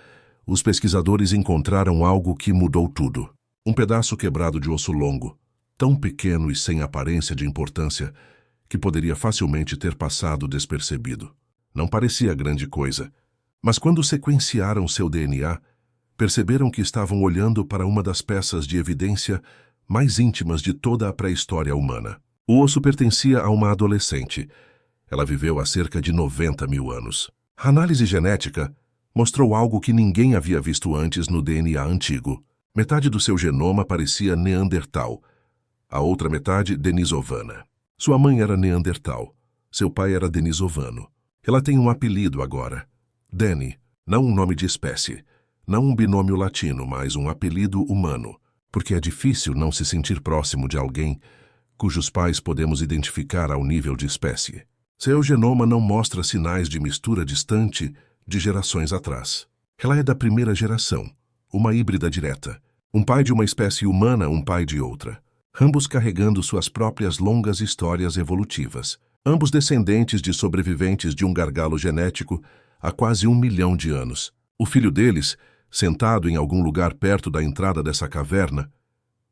os pesquisadores encontraram algo que mudou tudo. Um pedaço quebrado de osso longo, tão pequeno e sem aparência de importância que poderia facilmente ter passado despercebido. Não parecia grande coisa, mas quando sequenciaram seu DNA, perceberam que estavam olhando para uma das peças de evidência mais íntimas de toda a pré-história humana. O osso pertencia a uma adolescente. Ela viveu há cerca de 90 mil anos. A análise genética mostrou algo que ninguém havia visto antes no DNA antigo. Metade do seu genoma parecia neandertal, a outra metade denisovana. Sua mãe era neandertal, seu pai era denisovano. Ela tem um apelido agora, Deni, não um nome de espécie, não um binômio latino, mas um apelido humano, porque é difícil não se sentir próximo de alguém cujos pais podemos identificar ao nível de espécie. Seu genoma não mostra sinais de mistura distante de gerações atrás. Ela é da primeira geração, uma híbrida direta. Um pai de uma espécie humana, um pai de outra. Ambos carregando suas próprias longas histórias evolutivas. Ambos descendentes de sobreviventes de um gargalo genético há quase 1 milhão de anos. O filho deles, sentado em algum lugar perto da entrada dessa caverna,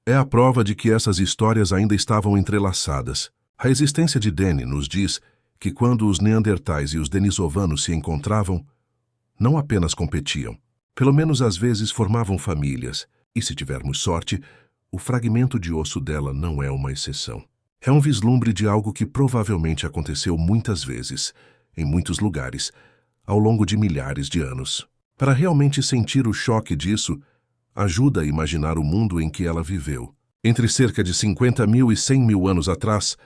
é a prova de que essas histórias ainda estavam entrelaçadas. A existência de Deni nos diz que quando os neandertais e os denisovanos se encontravam, não apenas competiam, pelo menos às vezes formavam famílias, e se tivermos sorte, o fragmento de osso dela não é uma exceção. É um vislumbre de algo que provavelmente aconteceu muitas vezes, em muitos lugares, ao longo de milhares de anos. Para realmente sentir o choque disso, ajuda a imaginar o mundo em que ela viveu. Entre cerca de 50 mil e 100 mil anos atrás,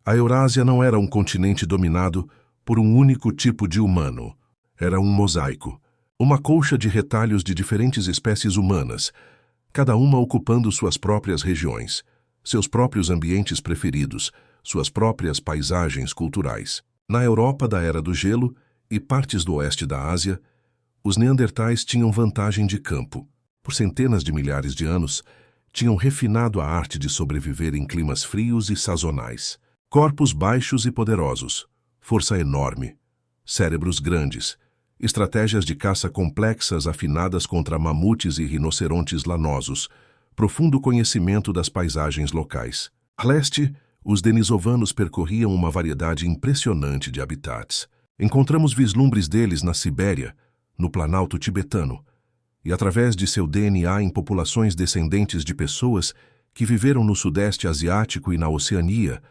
a Eurásia não era um continente dominado por um único tipo de humano. Era um mosaico, uma colcha de retalhos de diferentes espécies humanas, cada uma ocupando suas próprias regiões, seus próprios ambientes preferidos, suas próprias paisagens culturais. Na Europa da Era do Gelo e partes do oeste da Ásia, os neandertais tinham vantagem de campo. Por centenas de milhares de anos, tinham refinado a arte de sobreviver em climas frios e sazonais. Corpos baixos e poderosos, força enorme, cérebros grandes, estratégias de caça complexas afinadas contra mamutes e rinocerontes lanosos, profundo conhecimento das paisagens locais. A leste, os denisovanos percorriam uma variedade impressionante de habitats. Encontramos vislumbres deles na Sibéria, no Planalto tibetano, e através de seu DNA em populações descendentes de pessoas que viveram no Sudeste Asiático e na Oceania,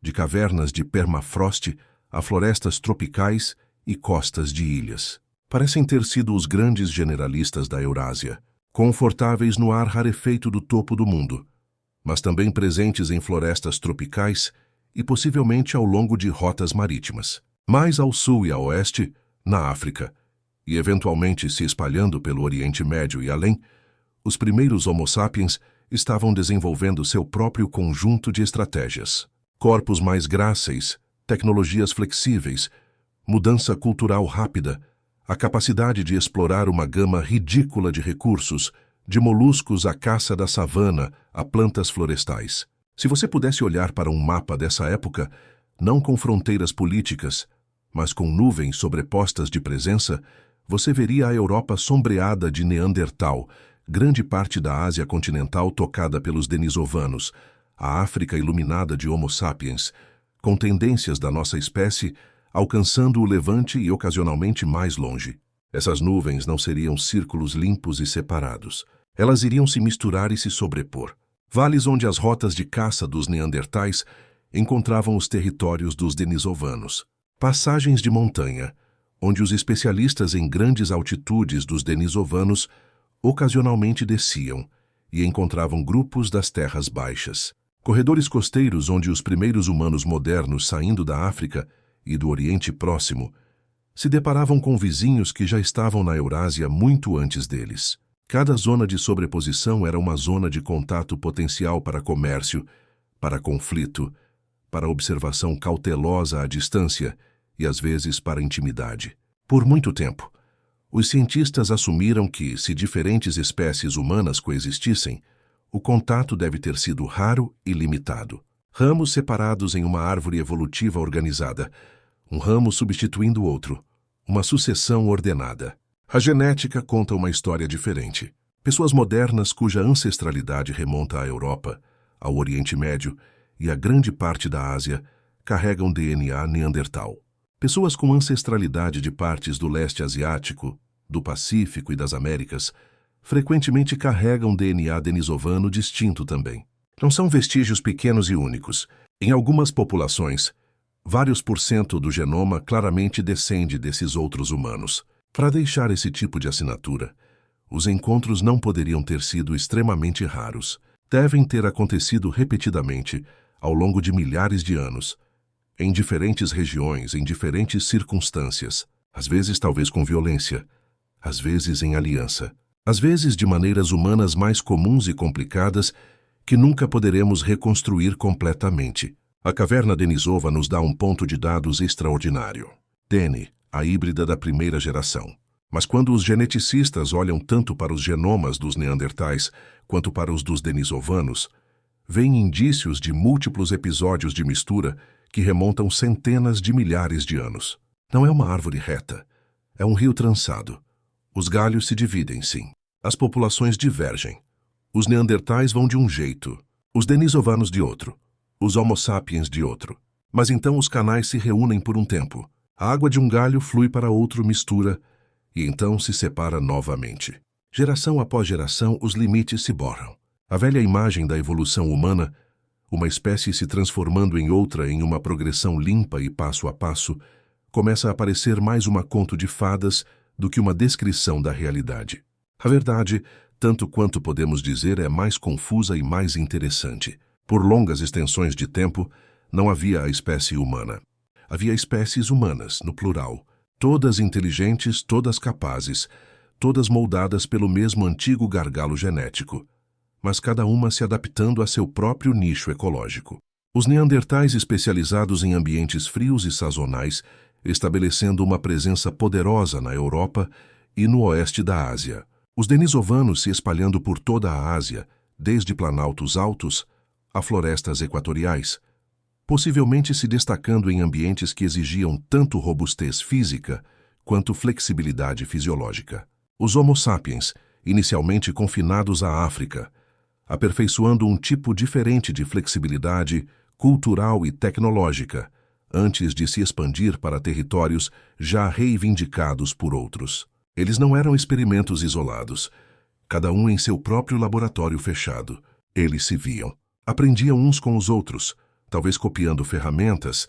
de cavernas de permafrost a florestas tropicais e costas de ilhas. Parecem ter sido os grandes generalistas da Eurásia, confortáveis no ar rarefeito do topo do mundo, mas também presentes em florestas tropicais e possivelmente ao longo de rotas marítimas. Mais ao sul e a oeste, na África, e eventualmente se espalhando pelo Oriente Médio e além, os primeiros Homo sapiens estavam desenvolvendo seu próprio conjunto de estratégias. Corpos mais gráceis, tecnologias flexíveis, mudança cultural rápida, a capacidade de explorar uma gama ridícula de recursos, de moluscos à caça da savana a plantas florestais. Se você pudesse olhar para um mapa dessa época, não com fronteiras políticas, mas com nuvens sobrepostas de presença, você veria a Europa sombreada de Neandertal, grande parte da Ásia continental tocada pelos denisovanos, a África iluminada de Homo sapiens, com tendências da nossa espécie alcançando o levante e ocasionalmente mais longe. Essas nuvens não seriam círculos limpos e separados. Elas iriam se misturar e se sobrepor. Vales onde as rotas de caça dos neandertais encontravam os territórios dos denisovanos. Passagens de montanha, onde os especialistas em grandes altitudes dos denisovanos ocasionalmente desciam e encontravam grupos das terras baixas. Corredores costeiros onde os primeiros humanos modernos saindo da África e do Oriente Próximo se deparavam com vizinhos que já estavam na Eurásia muito antes deles. Cada zona de sobreposição era uma zona de contato potencial para comércio, para conflito, para observação cautelosa à distância e às vezes para intimidade. Por muito tempo, os cientistas assumiram que, se diferentes espécies humanas coexistissem, o contato deve ter sido raro e limitado. Ramos separados em uma árvore evolutiva organizada, um ramo substituindo o outro, uma sucessão ordenada. A genética conta uma história diferente. Pessoas modernas cuja ancestralidade remonta à Europa, ao Oriente Médio e a grande parte da Ásia carregam DNA neandertal. Pessoas com ancestralidade de partes do leste asiático, do Pacífico e das Américas frequentemente carregam DNA denisovano distinto também. Não são vestígios pequenos e únicos. Em algumas populações, vários % do genoma claramente descende desses outros humanos. Para deixar esse tipo de assinatura, os encontros não poderiam ter sido extremamente raros. Devem ter acontecido repetidamente, ao longo de milhares de anos, em diferentes regiões, em diferentes circunstâncias, às vezes talvez com violência, às vezes em aliança, às vezes de maneiras humanas mais comuns e complicadas que nunca poderemos reconstruir completamente. A caverna denisova nos dá um ponto de dados extraordinário. Deni, a híbrida da primeira geração. Mas quando os geneticistas olham tanto para os genomas dos neandertais quanto para os dos denisovanos, veem indícios de múltiplos episódios de mistura que remontam centenas de milhares de anos. Não é uma árvore reta, é um rio trançado. Os galhos se dividem, sim. As populações divergem. Os neandertais vão de um jeito, os denisovanos de outro, os Homo sapiens de outro. Mas então os canais se reúnem por um tempo. A água de um galho flui para outro, mistura, e então se separa novamente. Geração após geração, os limites se borram. A velha imagem da evolução humana, uma espécie se transformando em outra em uma progressão limpa e passo a passo, começa a parecer mais uma conto de fadas do que uma descrição da realidade. A verdade, tanto quanto podemos dizer, é mais confusa e mais interessante. Por longas extensões de tempo, não havia a espécie humana. Havia espécies humanas, no plural, todas inteligentes, todas capazes, todas moldadas pelo mesmo antigo gargalo genético, mas cada uma se adaptando a seu próprio nicho ecológico. Os neandertais especializados em ambientes frios e sazonais, estabelecendo uma presença poderosa na Europa e no oeste da Ásia. Os denisovanos se espalhando por toda a Ásia, desde planaltos altos a florestas equatoriais, possivelmente se destacando em ambientes que exigiam tanto robustez física quanto flexibilidade fisiológica. Os Homo sapiens, inicialmente confinados à África, aperfeiçoando um tipo diferente de flexibilidade cultural e tecnológica, antes de se expandir para territórios já reivindicados por outros. Eles não eram experimentos isolados, cada um em seu próprio laboratório fechado. Eles se viam. Aprendiam uns com os outros, talvez copiando ferramentas,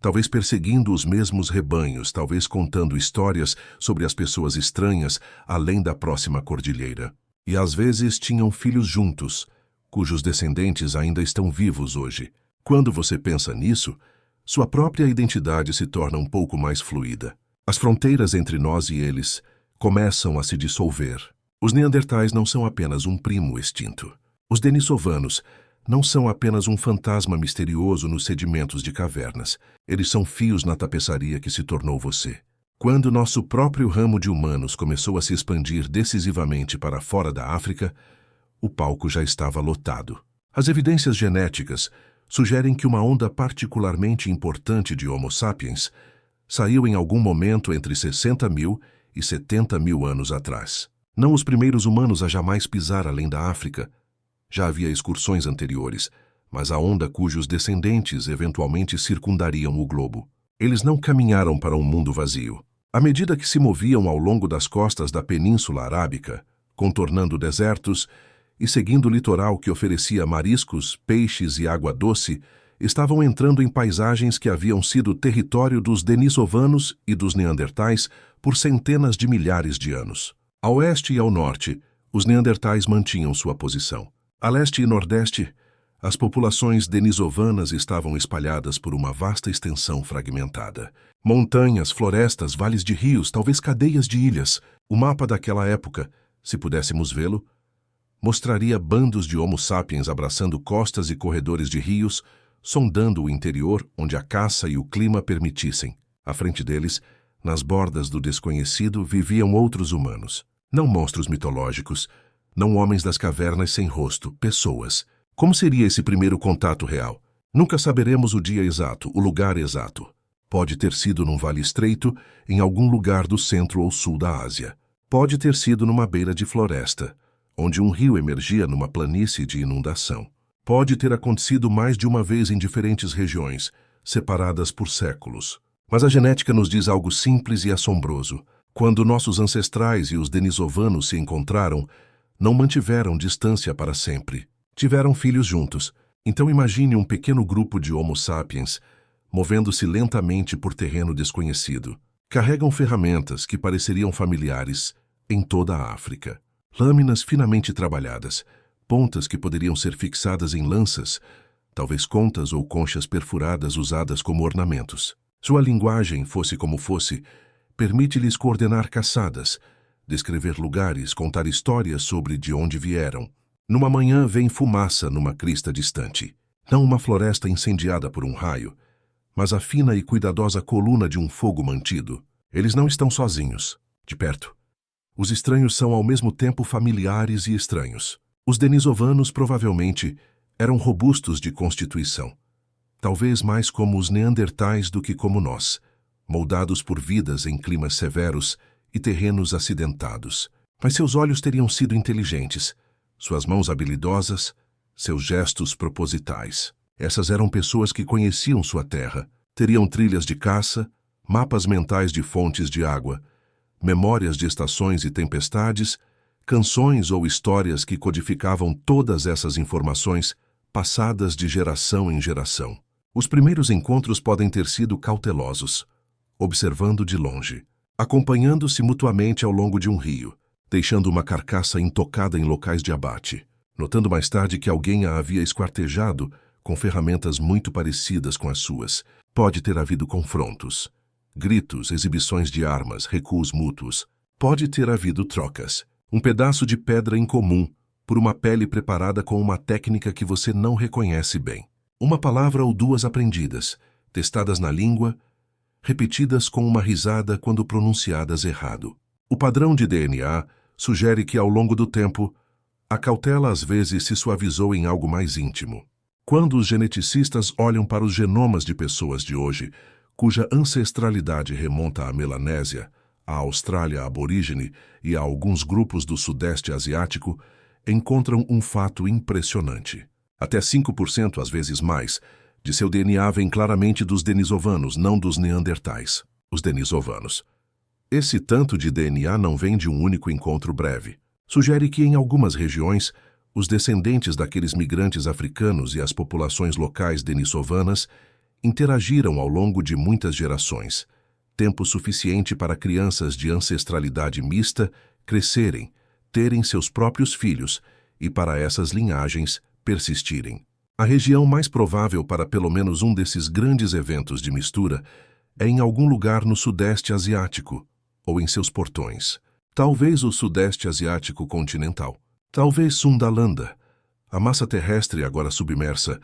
talvez perseguindo os mesmos rebanhos, talvez contando histórias sobre as pessoas estranhas além da próxima cordilheira. E às vezes tinham filhos juntos, cujos descendentes ainda estão vivos hoje. Quando você pensa nisso, sua própria identidade se torna um pouco mais fluida. As fronteiras entre nós e eles começam a se dissolver. Os neandertais não são apenas um primo extinto. Os denisovanos não são apenas um fantasma misterioso nos sedimentos de cavernas. Eles são fios na tapeçaria que se tornou você. Quando nosso próprio ramo de humanos começou a se expandir decisivamente para fora da África, o palco já estava lotado. As evidências genéticas sugerem que uma onda particularmente importante de Homo sapiens saiu em algum momento entre 60 mil e 70 mil anos atrás. Não os primeiros humanos a jamais pisar além da África. Já havia excursões anteriores, mas a onda cujos descendentes eventualmente circundariam o globo. Eles não caminharam para um mundo vazio. À medida que se moviam ao longo das costas da Península Arábica, contornando desertos e seguindo o litoral que oferecia mariscos, peixes e água doce, estavam entrando em paisagens que haviam sido território dos denisovanos e dos neandertais por centenas de milhares de anos. A oeste e ao norte, os neandertais mantinham sua posição. A leste e nordeste, as populações denisovanas estavam espalhadas por uma vasta extensão fragmentada. Montanhas, florestas, vales de rios, talvez cadeias de ilhas. O mapa daquela época, se pudéssemos vê-lo, mostraria bandos de Homo sapiens abraçando costas e corredores de rios, sondando o interior onde a caça e o clima permitissem. À frente deles, nas bordas do desconhecido, viviam outros humanos. Não monstros mitológicos, não homens das cavernas sem rosto, pessoas. Como seria esse primeiro contato real? Nunca saberemos o dia exato, o lugar exato. Pode ter sido num vale estreito, em algum lugar do centro ou sul da Ásia. Pode ter sido numa beira de floresta, onde um rio emergia numa planície de inundação. Pode ter acontecido mais de uma vez em diferentes regiões, separadas por séculos. Mas a genética nos diz algo simples e assombroso. Quando nossos ancestrais e os denisovanos se encontraram, não mantiveram distância para sempre. Tiveram filhos juntos. Então imagine um pequeno grupo de Homo sapiens movendo-se lentamente por terreno desconhecido. Carregam ferramentas que pareceriam familiares em toda a África. Lâminas finamente trabalhadas, pontas que poderiam ser fixadas em lanças, talvez contas ou conchas perfuradas usadas como ornamentos. Sua linguagem, fosse como fosse, permite-lhes coordenar caçadas, descrever lugares, contar histórias sobre de onde vieram. Numa manhã vem fumaça numa crista distante. Não uma floresta incendiada por um raio, mas a fina e cuidadosa coluna de um fogo mantido. Eles não estão sozinhos. De perto, os estranhos são ao mesmo tempo familiares e estranhos. Os denisovanos provavelmente eram robustos de constituição, talvez mais como os neandertais do que como nós, moldados por vidas em climas severos e terrenos acidentados. Mas seus olhos teriam sido inteligentes, suas mãos habilidosas, seus gestos propositais. Essas eram pessoas que conheciam sua terra, teriam trilhas de caça, mapas mentais de fontes de água, memórias de estações e tempestades, canções ou histórias que codificavam todas essas informações passadas de geração em geração. Os primeiros encontros podem ter sido cautelosos, observando de longe, acompanhando-se mutuamente ao longo de um rio, deixando uma carcaça intocada em locais de abate, notando mais tarde que alguém a havia esquartejado com ferramentas muito parecidas com as suas. Pode ter havido confrontos, gritos, exibições de armas, recuos mútuos. Pode ter havido trocas. Um pedaço de pedra incomum por uma pele preparada com uma técnica que você não reconhece bem. Uma palavra ou duas aprendidas, testadas na língua, repetidas com uma risada quando pronunciadas errado. O padrão de DNA sugere que, ao longo do tempo, a cautela às vezes se suavizou em algo mais íntimo. Quando os geneticistas olham para os genomas de pessoas de hoje, cuja ancestralidade remonta à Melanésia, à Austrália aborígene e a alguns grupos do Sudeste Asiático, encontram um fato impressionante. Até 5%, às vezes mais, de seu DNA vem claramente dos denisovanos, não dos neandertais. Os denisovanos Esse tanto de DNA não vem de um único encontro breve. Sugere que, em algumas regiões, os descendentes daqueles migrantes africanos e as populações locais denisovanas interagiram ao longo de muitas gerações, tempo suficiente para crianças de ancestralidade mista crescerem, terem seus próprios filhos e para essas linhagens persistirem. A região mais provável para pelo menos um desses grandes eventos de mistura é em algum lugar no Sudeste Asiático, ou em seus portões. Talvez o Sudeste Asiático continental. Talvez Sundalanda, a massa terrestre agora submersa,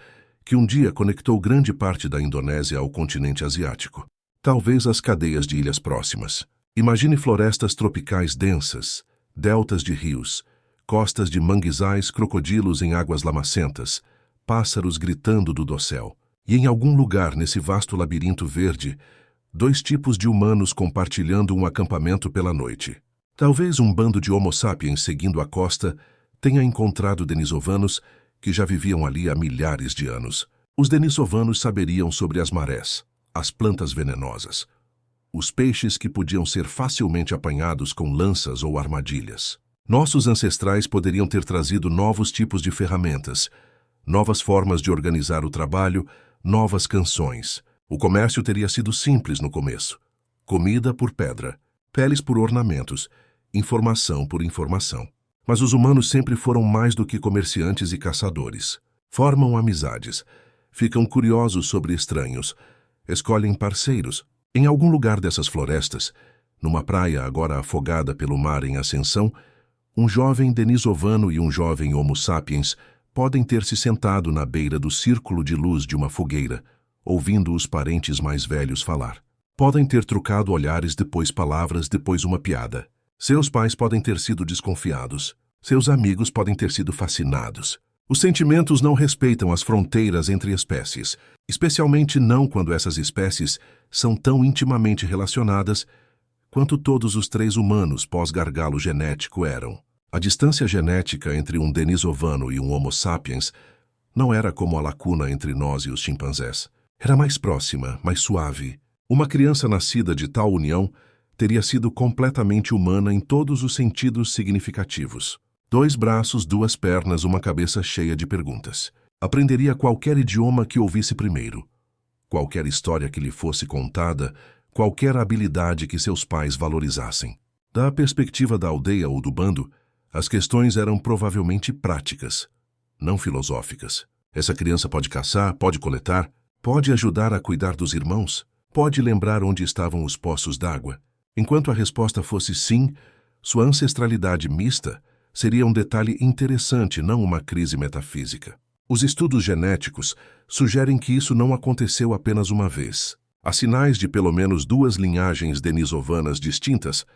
que um dia conectou grande parte da Indonésia ao continente asiático. Talvez as cadeias de ilhas próximas. Imagine florestas tropicais densas, deltas de rios, costas de manguezais, crocodilos em águas lamacentas, pássaros gritando do dossel. E em algum lugar nesse vasto labirinto verde, dois tipos de humanos compartilhando um acampamento pela noite. Talvez um bando de Homo sapiens seguindo a costa tenha encontrado denisovanos que já viviam ali há milhares de anos. Os denisovanos saberiam sobre as marés, as plantas venenosas, os peixes que podiam ser facilmente apanhados com lanças ou armadilhas. Nossos ancestrais poderiam ter trazido novos tipos de ferramentas, novas formas de organizar o trabalho, novas canções. O comércio teria sido simples no começo. Comida por pedra, peles por ornamentos, informação por informação. Mas os humanos sempre foram mais do que comerciantes e caçadores. Formam amizades, ficam curiosos sobre estranhos, escolhem parceiros. Em algum lugar dessas florestas, numa praia agora afogada pelo mar em ascensão, um jovem denisovano e um jovem Homo sapiens podem ter se sentado na beira do círculo de luz de uma fogueira, ouvindo os parentes mais velhos falar. Podem ter trocado olhares, depois palavras, depois uma piada. Seus pais podem ter sido desconfiados. Seus amigos podem ter sido fascinados. Os sentimentos não respeitam as fronteiras entre espécies, especialmente não quando essas espécies são tão intimamente relacionadas quanto todos os três humanos pós-gargalo genético eram. A distância genética entre um denisovano e um Homo sapiens não era como a lacuna entre nós e os chimpanzés. Era mais próxima, mais suave. Uma criança nascida de tal união teria sido completamente humana em todos os sentidos significativos. 2 braços, 2 pernas, uma cabeça cheia de perguntas. Aprenderia qualquer idioma que ouvisse primeiro, qualquer história que lhe fosse contada, qualquer habilidade que seus pais valorizassem. Da perspectiva da aldeia ou do bando, as questões eram provavelmente práticas, não filosóficas. Essa criança pode caçar, pode coletar, pode ajudar a cuidar dos irmãos, pode lembrar onde estavam os poços d'água. Enquanto a resposta fosse sim, sua ancestralidade mista seria um detalhe interessante, não uma crise metafísica. Os estudos genéticos sugerem que isso não aconteceu apenas uma vez. Há sinais de pelo menos 2 linhagens denisovanas distintas,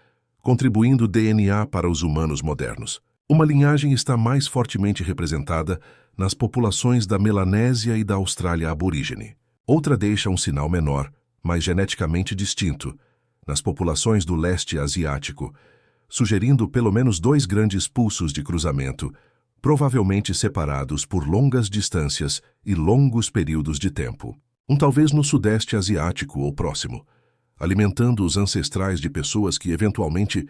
contribuindo DNA para os humanos modernos. Uma linhagem está mais fortemente representada nas populações da Melanésia e da Austrália aborígene. Outra deixa um sinal menor, mas geneticamente distinto, nas populações do leste asiático, sugerindo pelo menos 2 grandes pulsos de cruzamento, provavelmente separados por longas distâncias e longos períodos de tempo. Talvez no sudeste asiático ou próximo, alimentando os ancestrais de pessoas que eventualmente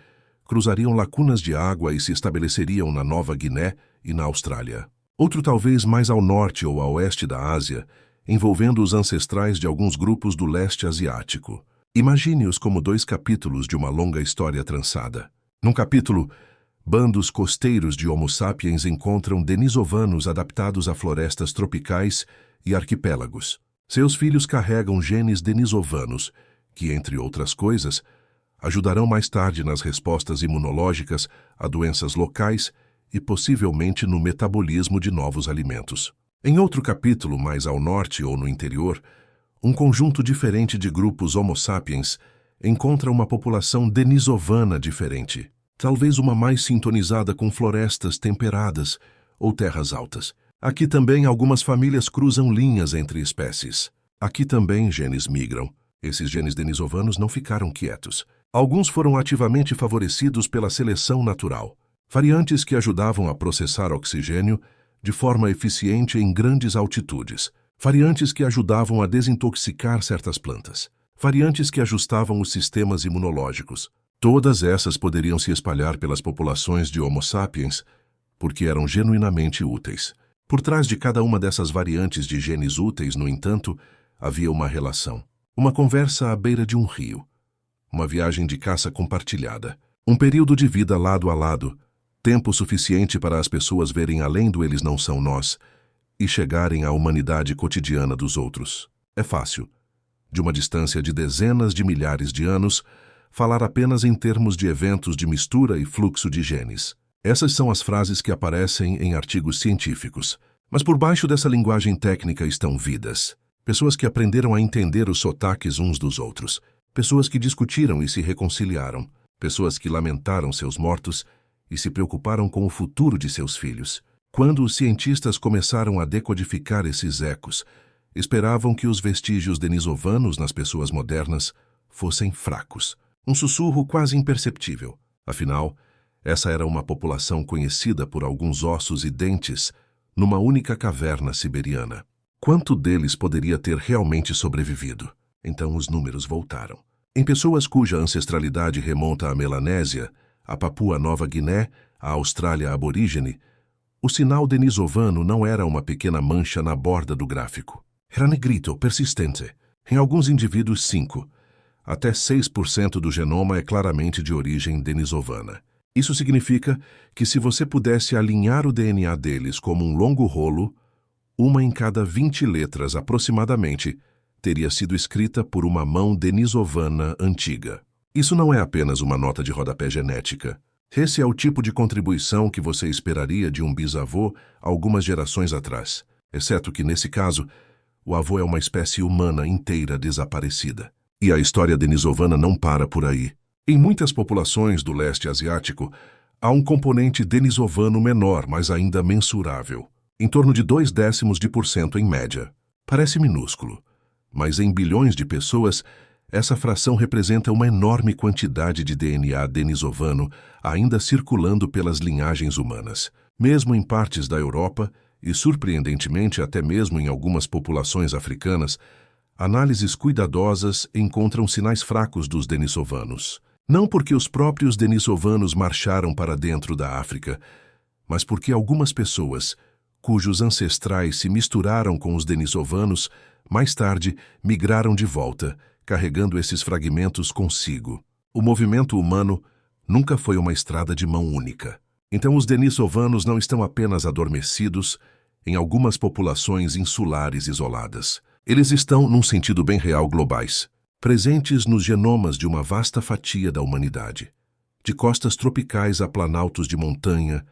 cruzariam lacunas de água e se estabeleceriam na Nova Guiné e na Austrália. Outro talvez mais ao norte ou a oeste da Ásia, envolvendo os ancestrais de alguns grupos do leste asiático. Imagine-os como 2 capítulos de uma longa história trançada. Num capítulo, bandos costeiros de Homo sapiens encontram denisovanos adaptados a florestas tropicais e arquipélagos. Seus filhos carregam genes denisovanos, que, entre outras coisas, ajudarão mais tarde nas respostas imunológicas a doenças locais e possivelmente no metabolismo de novos alimentos. Em outro capítulo, mais ao norte ou no interior, um conjunto diferente de grupos Homo sapiens encontra uma população denisovana diferente, talvez uma mais sintonizada com florestas temperadas ou terras altas. Aqui também algumas famílias cruzam linhas entre espécies. Aqui também genes migram. Esses genes denisovanos não ficaram quietos. Alguns foram ativamente favorecidos pela seleção natural. Variantes que ajudavam a processar oxigênio de forma eficiente em grandes altitudes. Variantes que ajudavam a desintoxicar certas plantas. Variantes que ajustavam os sistemas imunológicos. Todas essas poderiam se espalhar pelas populações de Homo sapiens porque eram genuinamente úteis. Por trás de cada uma dessas variantes de genes úteis, no entanto, havia uma relação. Uma conversa à beira de um rio. Uma viagem de caça compartilhada. Um período de vida lado a lado. Tempo suficiente para as pessoas verem além do eles não são nós e chegarem à humanidade cotidiana dos outros. É fácil, de uma distância de dezenas de milhares de anos, falar apenas em termos de eventos de mistura e fluxo de genes. Essas são as frases que aparecem em artigos científicos. Mas por baixo dessa linguagem técnica estão vidas. Pessoas que aprenderam a entender os sotaques uns dos outros. Pessoas que discutiram e se reconciliaram. Pessoas que lamentaram seus mortos e se preocuparam com o futuro de seus filhos. Quando os cientistas começaram a decodificar esses ecos, esperavam que os vestígios denisovanos nas pessoas modernas fossem fracos. Um sussurro quase imperceptível. Afinal, essa era uma população conhecida por alguns ossos e dentes numa única caverna siberiana. Quanto deles poderia ter realmente sobrevivido? Então os números voltaram. Em pessoas cuja ancestralidade remonta à Melanésia, à Papua Nova Guiné, à Austrália aborígene, o sinal denisovano não era uma pequena mancha na borda do gráfico. Era negrito, persistente. Em alguns indivíduos, 5. Até 6% do genoma é claramente de origem denisovana. Isso significa que se você pudesse alinhar o DNA deles como um longo rolo, uma em cada 20 letras aproximadamente teria sido escrita por uma mão denisovana antiga. Isso não é apenas uma nota de rodapé genética. Esse é o tipo de contribuição que você esperaria de um bisavô algumas gerações atrás, exceto que, nesse caso, o avô é uma espécie humana inteira desaparecida. E a história denisovana não para por aí. Em muitas populações do leste asiático, há um componente denisovano menor, mas ainda mensurável, em torno de 0,2% em média. Parece minúsculo, mas em bilhões de pessoas, essa fração representa uma enorme quantidade de DNA denisovano ainda circulando pelas linhagens humanas. Mesmo em partes da Europa, e surpreendentemente até mesmo em algumas populações africanas, análises cuidadosas encontram sinais fracos dos denisovanos. Não porque os próprios denisovanos marcharam para dentro da África, mas porque algumas pessoas, cujos ancestrais se misturaram com os denisovanos, mais tarde migraram de volta, carregando esses fragmentos consigo. O movimento humano nunca foi uma estrada de mão única. Então os denisovanos não estão apenas adormecidos em algumas populações insulares isoladas. Eles estão, num sentido bem real, globais, presentes nos genomas de uma vasta fatia da humanidade, de costas tropicais a planaltos de montanha,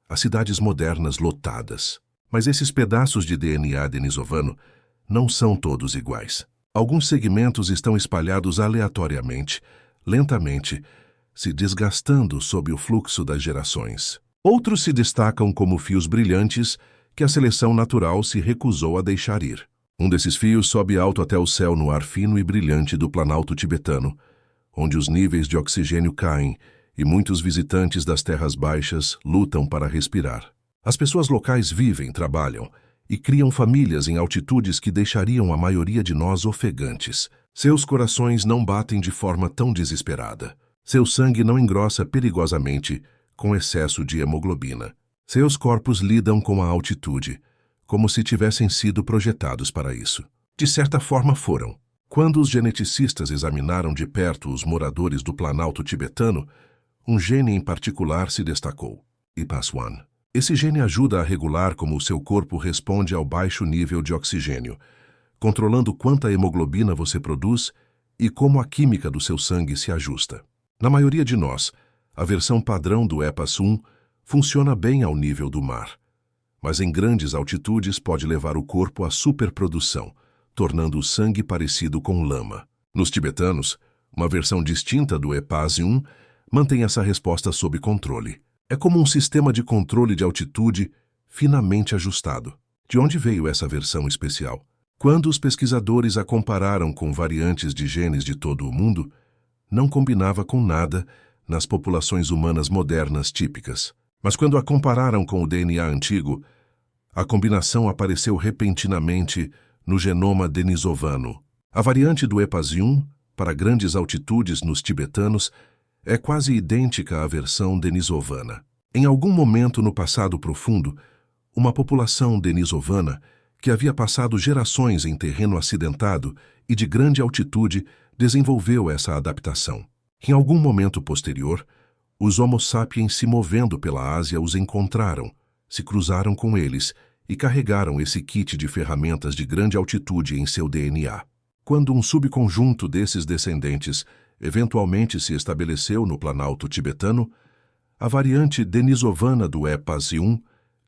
a cidades modernas lotadas. Mas esses pedaços de DNA denisovano não são todos iguais. Alguns segmentos estão espalhados aleatoriamente, lentamente, se desgastando sob o fluxo das gerações. Outros se destacam como fios brilhantes que a seleção natural se recusou a deixar ir. Um desses fios sobe alto até o céu no ar fino e brilhante do Planalto tibetano, onde os níveis de oxigênio caem e muitos visitantes das terras baixas lutam para respirar. As pessoas locais vivem, trabalham e criam famílias em altitudes que deixariam a maioria de nós ofegantes. Seus corações não batem de forma tão desesperada. Seu sangue não engrossa perigosamente com excesso de hemoglobina. Seus corpos lidam com a altitude, como se tivessem sido projetados para isso. De certa forma foram. Quando os geneticistas examinaram de perto os moradores do Planalto tibetano, um gene em particular se destacou, IPAS1. Esse gene ajuda a regular como o seu corpo responde ao baixo nível de oxigênio, controlando quanta hemoglobina você produz e como a química do seu sangue se ajusta. Na maioria de nós, a versão padrão do EPAS1 funciona bem ao nível do mar, mas em grandes altitudes pode levar o corpo à superprodução, tornando o sangue parecido com lama. Nos tibetanos, uma versão distinta do EPAS1 mantém essa resposta sob controle. É como um sistema de controle de altitude finamente ajustado. De onde veio essa versão especial? Quando os pesquisadores a compararam com variantes de genes de todo o mundo, não combinava com nada nas populações humanas modernas típicas. Mas quando a compararam com o DNA antigo, a combinação apareceu repentinamente no genoma denisovano. A variante do EPAS1, para grandes altitudes nos tibetanos, é quase idêntica à versão denisovana. Em algum momento no passado profundo, uma população denisovana, que havia passado gerações em terreno acidentado e de grande altitude, desenvolveu essa adaptação. Em algum momento posterior, os Homo sapiens se movendo pela Ásia os encontraram, se cruzaram com eles e carregaram esse kit de ferramentas de grande altitude em seu DNA. Quando um subconjunto desses descendentes eventualmente se estabeleceu no Planalto tibetano, a variante denisovana do EPAS-1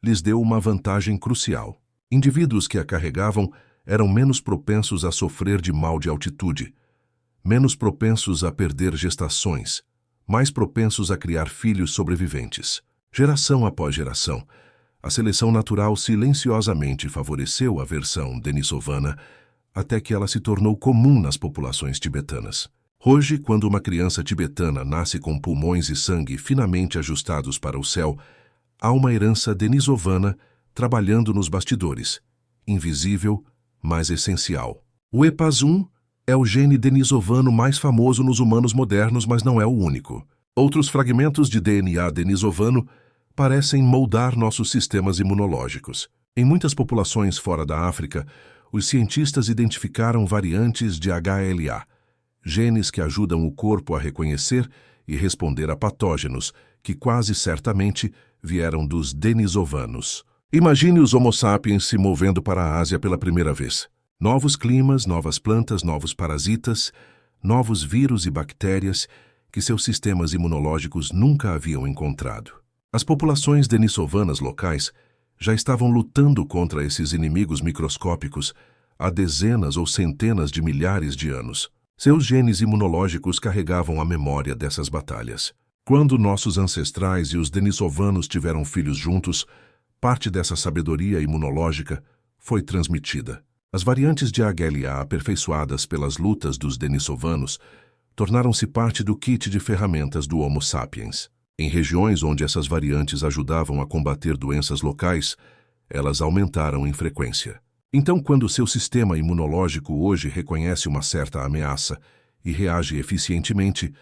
lhes deu uma vantagem crucial. Indivíduos que a carregavam eram menos propensos a sofrer de mal de altitude, menos propensos a perder gestações, mais propensos a criar filhos sobreviventes. Geração após geração, a seleção natural silenciosamente favoreceu a versão denisovana até que ela se tornou comum nas populações tibetanas. Hoje, quando uma criança tibetana nasce com pulmões e sangue finamente ajustados para o céu, há uma herança denisovana trabalhando nos bastidores, invisível, mas essencial. O EPAS-1 é o gene denisovano mais famoso nos humanos modernos, mas não é o único. Outros fragmentos de DNA denisovano parecem moldar nossos sistemas imunológicos. Em muitas populações fora da África, os cientistas identificaram variantes de HLA, genes que ajudam o corpo a reconhecer e responder a patógenos, que quase certamente vieram dos denisovanos. Imagine os Homo sapiens se movendo para a Ásia pela primeira vez. Novos climas, novas plantas, novos parasitas, novos vírus e bactérias que seus sistemas imunológicos nunca haviam encontrado. As populações denisovanas locais já estavam lutando contra esses inimigos microscópicos há dezenas ou centenas de milhares de anos. Seus genes imunológicos carregavam a memória dessas batalhas. Quando nossos ancestrais e os denisovanos tiveram filhos juntos, parte dessa sabedoria imunológica foi transmitida. As variantes de HLA aperfeiçoadas pelas lutas dos denisovanos tornaram-se parte do kit de ferramentas do Homo sapiens. Em regiões onde essas variantes ajudavam a combater doenças locais, elas aumentaram em frequência. Então, quando seu sistema imunológico hoje reconhece uma certa ameaça e reage eficientemente,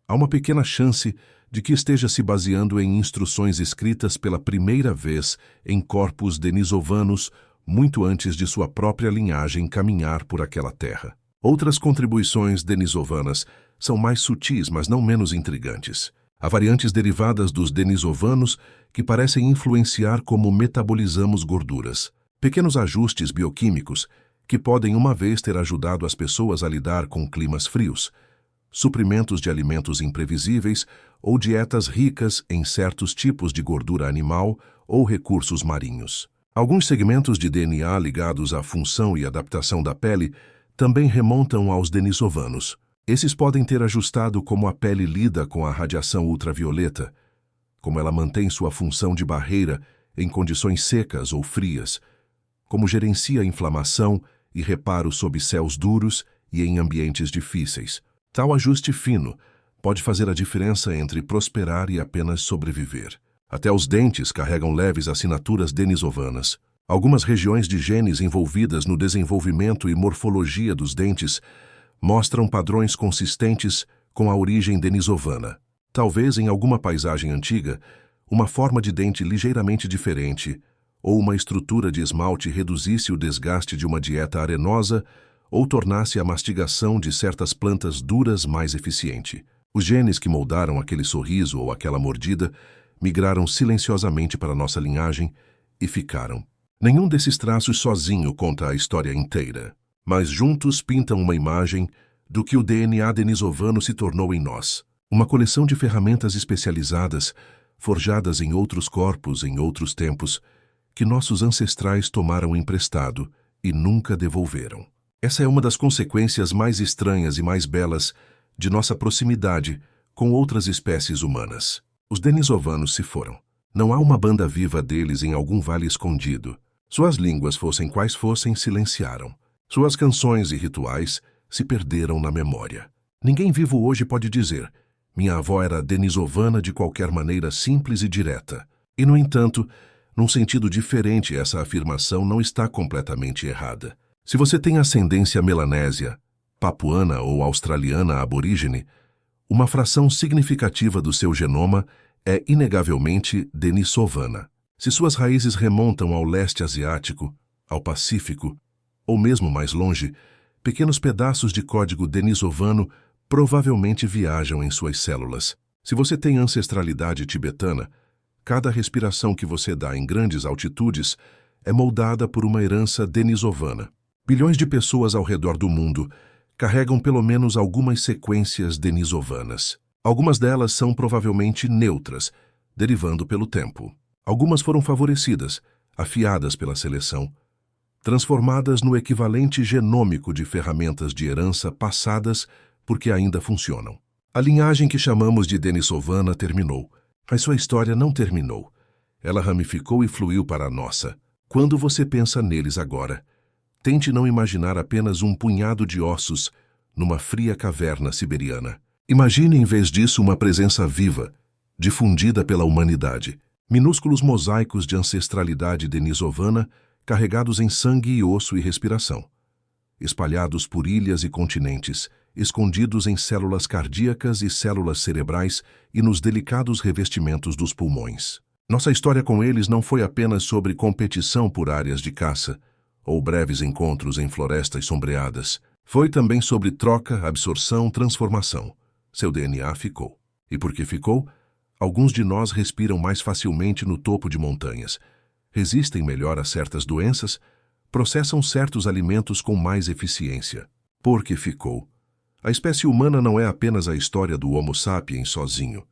há uma pequena chance de que esteja se baseando em instruções escritas pela primeira vez em corpos denisovanos muito antes de sua própria linhagem caminhar por aquela terra. Outras contribuições denisovanas são mais sutis, mas não menos intrigantes. Há variantes derivadas dos denisovanos que parecem influenciar como metabolizamos gorduras. Pequenos ajustes bioquímicos que podem uma vez ter ajudado as pessoas a lidar com climas frios, suprimentos de alimentos imprevisíveis ou dietas ricas em certos tipos de gordura animal ou recursos marinhos. Alguns segmentos de DNA ligados à função e adaptação da pele também remontam aos denisovanos. Esses podem ter ajustado como a pele lida com a radiação ultravioleta, como ela mantém sua função de barreira em condições secas ou frias, como gerencia a inflamação e reparo sob céus duros e em ambientes difíceis. Tal ajuste fino pode fazer a diferença entre prosperar e apenas sobreviver. Até os dentes carregam leves assinaturas denisovanas. Algumas regiões de genes envolvidas no desenvolvimento e morfologia dos dentes mostram padrões consistentes com a origem denisovana. Talvez em alguma paisagem antiga, uma forma de dente ligeiramente diferente ou uma estrutura de esmalte reduzisse o desgaste de uma dieta arenosa ou tornasse a mastigação de certas plantas duras mais eficiente. Os genes que moldaram aquele sorriso ou aquela mordida migraram silenciosamente para nossa linhagem e ficaram. Nenhum desses traços sozinho conta a história inteira, mas juntos pintam uma imagem do que o DNA denisovano se tornou em nós. Uma coleção de ferramentas especializadas, forjadas em outros corpos em outros tempos, que nossos ancestrais tomaram emprestado e nunca devolveram. Essa é uma das consequências mais estranhas e mais belas de nossa proximidade com outras espécies humanas. Os denisovanos se foram. Não há uma banda viva deles em algum vale escondido. Suas línguas, fossem quais fossem, silenciaram. Suas canções e rituais se perderam na memória. Ninguém vivo hoje pode dizer: minha avó era denisovana de qualquer maneira simples e direta. E, no entanto, num sentido diferente, essa afirmação não está completamente errada. Se você tem ascendência melanésia, papuana ou australiana aborígene, Uma fração significativa do seu genoma é inegavelmente denisovana. Se suas raízes remontam ao leste asiático, ao Pacífico, ou mesmo mais longe, pequenos pedaços de código denisovano provavelmente viajam em suas células. Se você tem ancestralidade tibetana, cada respiração que você dá em grandes altitudes é moldada por uma herança denisovana. Bilhões de pessoas ao redor do mundo carregam pelo menos algumas sequências denisovanas. Algumas delas são provavelmente neutras, derivando pelo tempo. Algumas foram favorecidas, afiadas pela seleção, transformadas no equivalente genômico de ferramentas de herança passadas porque ainda funcionam. A linhagem que chamamos de denisovana terminou, mas sua história não terminou. Ela ramificou e fluiu para a nossa. Quando você pensa neles agora, tente não imaginar apenas um punhado de ossos numa fria caverna siberiana. Imagine, em vez disso, uma presença viva, difundida pela humanidade. Minúsculos mosaicos de ancestralidade denisovana carregados em sangue e osso e respiração. Espalhados por ilhas e continentes, escondidos em células cardíacas e células cerebrais e nos delicados revestimentos dos pulmões. Nossa história com eles não foi apenas sobre competição por áreas de caça ou breves encontros em florestas sombreadas. Foi também sobre troca, absorção, transformação. Seu DNA ficou. E porque ficou, alguns de nós respiram mais facilmente no topo de montanhas, resistem melhor a certas doenças, processam certos alimentos com mais eficiência. Porque ficou. A espécie humana não é apenas a história do Homo sapiens sozinho,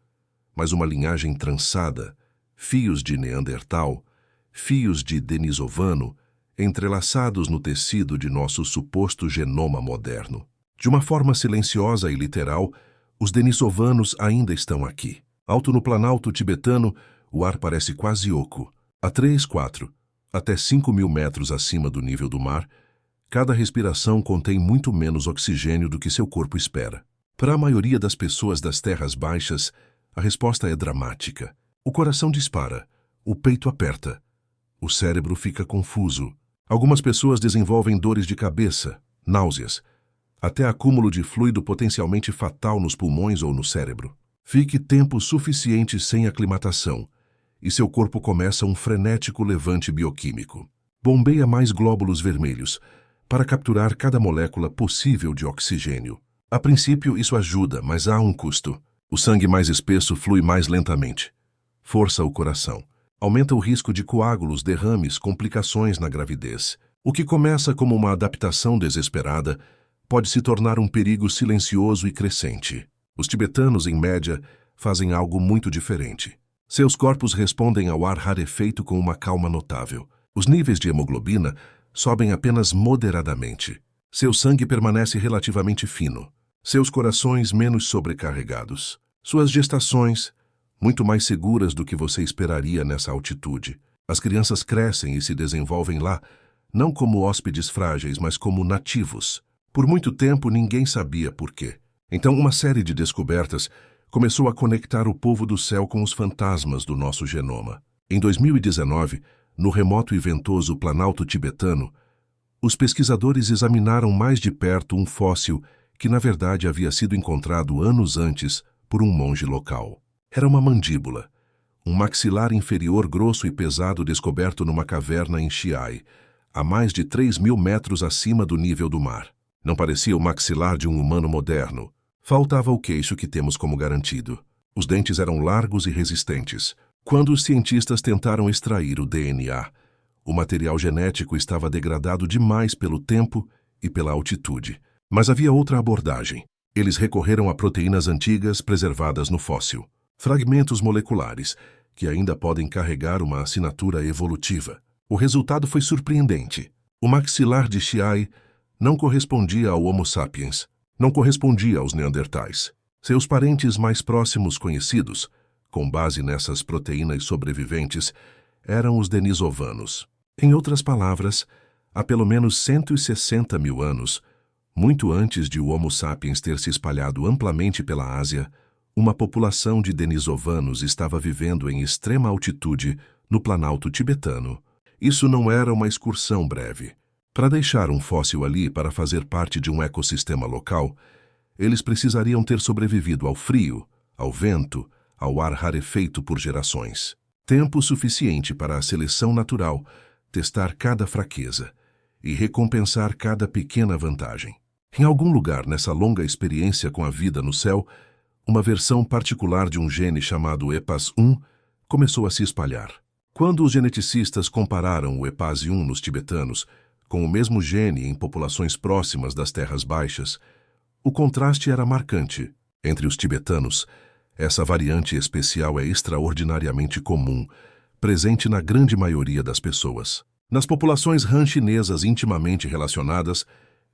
mas uma linhagem trançada, fios de Neandertal, fios de denisovano, entrelaçados no tecido de nosso suposto genoma moderno. De uma forma silenciosa e literal, os denisovanos ainda estão aqui. Alto no planalto tibetano, o ar parece quase oco. A 3, 4, até 5.000 metros acima do nível do mar, cada respiração contém muito menos oxigênio do que seu corpo espera. Para a maioria das pessoas das terras baixas, a resposta é dramática. O coração dispara, o peito aperta, o cérebro fica confuso. Algumas pessoas desenvolvem dores de cabeça, náuseas, até acúmulo de fluido potencialmente fatal nos pulmões ou no cérebro. Fique tempo suficiente sem aclimatação, e seu corpo começa um frenético levante bioquímico. Bombeia mais glóbulos vermelhos para capturar cada molécula possível de oxigênio. A princípio, isso ajuda, mas há um custo. O sangue mais espesso flui mais lentamente. Força o coração. Aumenta o risco de coágulos, derrames, complicações na gravidez. O que começa como uma adaptação desesperada pode se tornar um perigo silencioso e crescente. Os tibetanos, em média, fazem algo muito diferente. Seus corpos respondem ao ar rarefeito com uma calma notável. Os níveis de hemoglobina sobem apenas moderadamente. Seu sangue permanece relativamente fino. Seus corações menos sobrecarregados. Suas gestações, muito mais seguras do que você esperaria nessa altitude. As crianças crescem e se desenvolvem lá, não como hóspedes frágeis, mas como nativos. Por muito tempo, ninguém sabia por quê. Então, uma série de descobertas começou a conectar o povo do céu com os fantasmas do nosso genoma. Em 2019, no remoto e ventoso Planalto tibetano, os pesquisadores examinaram mais de perto um fóssil que, na verdade, havia sido encontrado anos antes por um monge local. Era uma mandíbula, um maxilar inferior grosso e pesado descoberto numa caverna em Chiai, a mais de 3.000 metros acima do nível do mar. Não parecia o maxilar de um humano moderno. Faltava o queixo que temos como garantido. Os dentes eram largos e resistentes. Quando os cientistas tentaram extrair o DNA, o material genético estava degradado demais pelo tempo e pela altitude. Mas havia outra abordagem. Eles recorreram a proteínas antigas preservadas no fóssil. Fragmentos moleculares, que ainda podem carregar uma assinatura evolutiva. O resultado foi surpreendente. O maxilar de Chiai não correspondia ao Homo sapiens, não correspondia aos neandertais. Seus parentes mais próximos conhecidos, com base nessas proteínas sobreviventes, eram os denisovanos. Em outras palavras, há pelo menos 160.000 anos, muito antes de o Homo sapiens ter se espalhado amplamente pela Ásia, uma população de denisovanos estava vivendo em extrema altitude no Planalto tibetano. Isso não era uma excursão breve. Para deixar um fóssil ali para fazer parte de um ecossistema local, Eles precisariam ter sobrevivido ao frio, ao vento, ao ar rarefeito por gerações. Tempo suficiente para a seleção natural testar cada fraqueza e recompensar cada pequena vantagem. Em algum lugar nessa longa experiência com a vida no céu, uma versão particular de um gene chamado EPAS1 começou a se espalhar. Quando os geneticistas compararam o EPAS1 nos tibetanos com o mesmo gene em populações próximas das terras baixas, o contraste era marcante. Entre os tibetanos, essa variante especial é extraordinariamente comum, presente na grande maioria das pessoas. Nas populações Han chinesas intimamente relacionadas,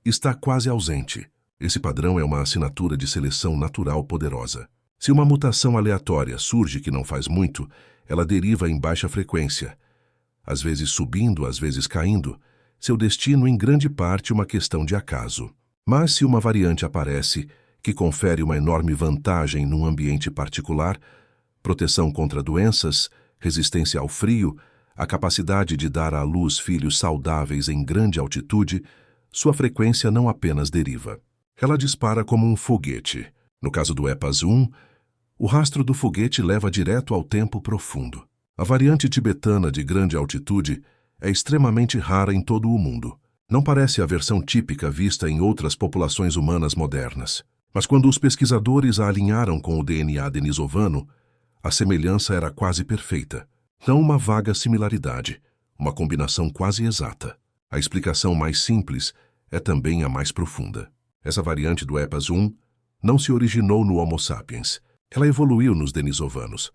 está quase ausente. Esse padrão é uma assinatura de seleção natural poderosa. Se uma mutação aleatória surge que não faz muito, ela deriva em baixa frequência, às vezes subindo, às vezes caindo, seu destino em grande parte uma questão de acaso. Mas se uma variante aparece, que confere uma enorme vantagem num ambiente particular, proteção contra doenças, resistência ao frio, a capacidade de dar à luz filhos saudáveis em grande altitude, sua frequência não apenas deriva. Ela dispara como um foguete. No caso do EPAS1, o rastro do foguete leva direto ao tempo profundo. A variante tibetana de grande altitude é extremamente rara em todo o mundo. Não parece a versão típica vista em outras populações humanas modernas. Mas quando os pesquisadores a alinharam com o DNA denisovano, a semelhança era quase perfeita. Não uma vaga similaridade, uma combinação quase exata. A explicação mais simples é também a mais profunda. Essa variante do EPAS1 não se originou no Homo sapiens. Ela evoluiu nos denisovanos,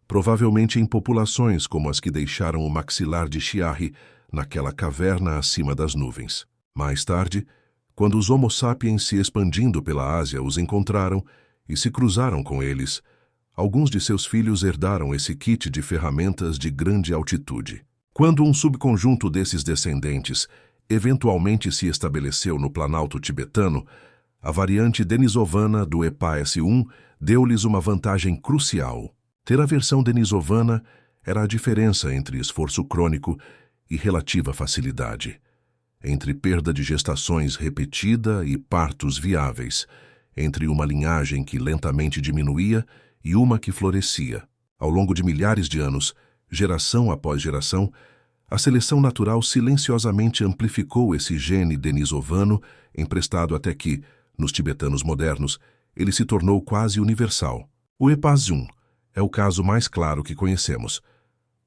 provavelmente em populações como as que deixaram o maxilar de Chiari naquela caverna acima das nuvens. Mais tarde, quando os Homo sapiens se expandindo pela Ásia os encontraram e se cruzaram com eles, alguns de seus filhos herdaram esse kit de ferramentas de grande altitude. Quando um subconjunto desses descendentes eventualmente se estabeleceu no planalto tibetano, a variante denisovana do EPAS1 deu-lhes uma vantagem crucial. Ter a versão denisovana era a diferença entre esforço crônico e relativa facilidade, entre perda de gestações repetida e partos viáveis, entre uma linhagem que lentamente diminuía e uma que florescia. Ao longo de milhares de anos, geração após geração, a seleção natural silenciosamente amplificou esse gene denisovano, emprestado até que, nos tibetanos modernos, ele se tornou quase universal. O EPAS1 é o caso mais claro que conhecemos,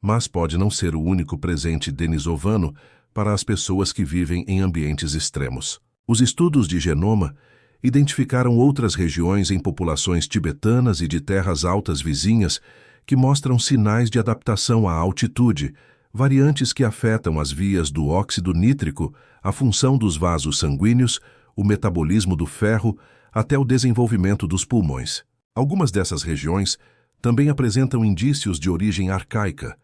mas pode não ser o único presente denisovano para as pessoas que vivem em ambientes extremos. Os estudos de genoma identificaram outras regiões em populações tibetanas e de terras altas vizinhas que mostram sinais de adaptação à altitude, variantes que afetam as vias do óxido nítrico, a função dos vasos sanguíneos, o metabolismo do ferro, até o desenvolvimento dos pulmões. Algumas dessas regiões também apresentam indícios de origem arcaica,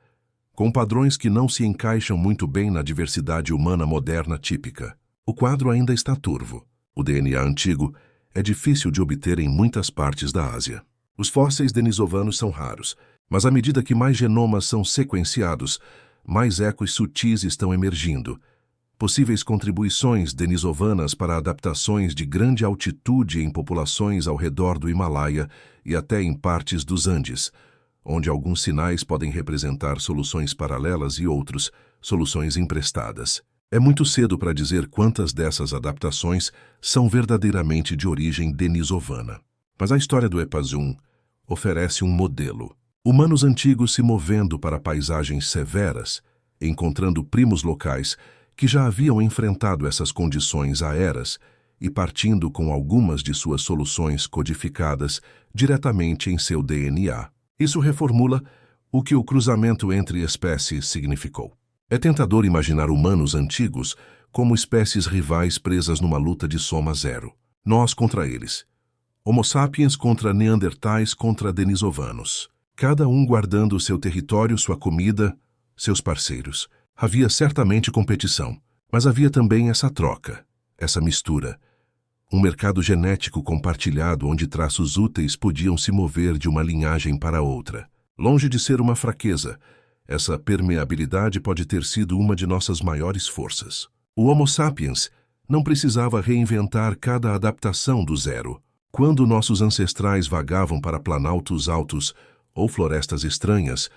com padrões que não se encaixam muito bem na diversidade humana moderna típica. O quadro ainda está turvo. O DNA antigo é difícil de obter em muitas partes da Ásia. Os fósseis denisovanos são raros, mas à medida que mais genomas são sequenciados, mais ecos sutis estão emergindo. Possíveis contribuições denisovanas para adaptações de grande altitude em populações ao redor do Himalaia e até em partes dos Andes, onde alguns sinais podem representar soluções paralelas e outros, soluções emprestadas. É muito cedo para dizer quantas dessas adaptações são verdadeiramente de origem denisovana. Mas a história do EPAS1 oferece um modelo. Humanos antigos se movendo para paisagens severas, encontrando primos locais que já haviam enfrentado essas condições há eras e partindo com algumas de suas soluções codificadas diretamente em seu DNA. Isso reformula o que o cruzamento entre espécies significou. É tentador imaginar humanos antigos como espécies rivais presas numa luta de soma zero. Nós contra eles. Homo sapiens contra neandertais contra denisovanos. Cada um guardando seu território, sua comida, seus parceiros. Havia certamente competição, mas havia também essa troca, essa mistura. Um mercado genético compartilhado onde traços úteis podiam se mover de uma linhagem para outra. Longe de ser uma fraqueza, essa permeabilidade pode ter sido uma de nossas maiores forças. O Homo sapiens não precisava reinventar cada adaptação do zero. Quando nossos ancestrais vagavam para planaltos altos, ou florestas estranhas,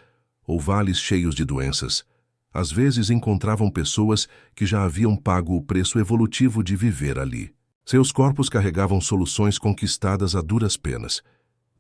ou vales cheios de doenças, às vezes encontravam pessoas que já haviam pago o preço evolutivo de viver ali. Seus corpos carregavam soluções conquistadas a duras penas,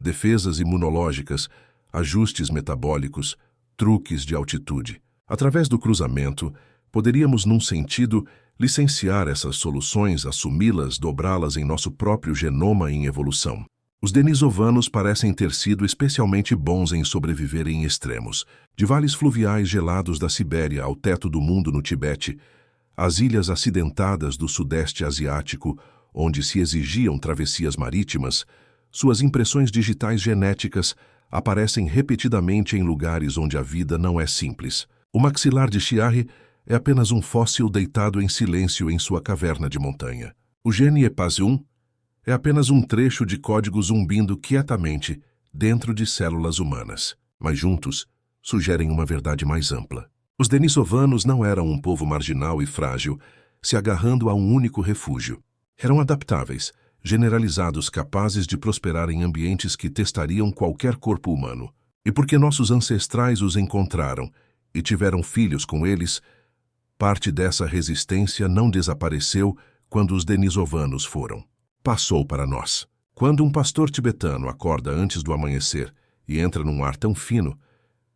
defesas imunológicas, ajustes metabólicos, truques de altitude. Através do cruzamento, poderíamos, num sentido, licenciar essas soluções, assumi-las, dobrá-las em nosso próprio genoma em evolução. Os denisovanos parecem ter sido especialmente bons em sobreviver em extremos, de vales fluviais gelados da Sibéria ao teto do mundo no Tibete, às ilhas acidentadas do Sudeste Asiático, onde se exigiam travessias marítimas. Suas impressões digitais genéticas aparecem repetidamente em lugares onde a vida não é simples. O maxilar de Chiari é apenas um fóssil deitado em silêncio em sua caverna de montanha. O gene EPAS1 é apenas um trecho de código zumbindo quietamente dentro de células humanas, mas juntos sugerem uma verdade mais ampla. Os denisovanos não eram um povo marginal e frágil, se agarrando a um único refúgio. Eram adaptáveis, generalizados, capazes de prosperar em ambientes que testariam qualquer corpo humano. E porque nossos ancestrais os encontraram e tiveram filhos com eles, parte dessa resistência não desapareceu quando os denisovanos foram. Passou para nós. Quando um pastor tibetano acorda antes do amanhecer e entra num ar tão fino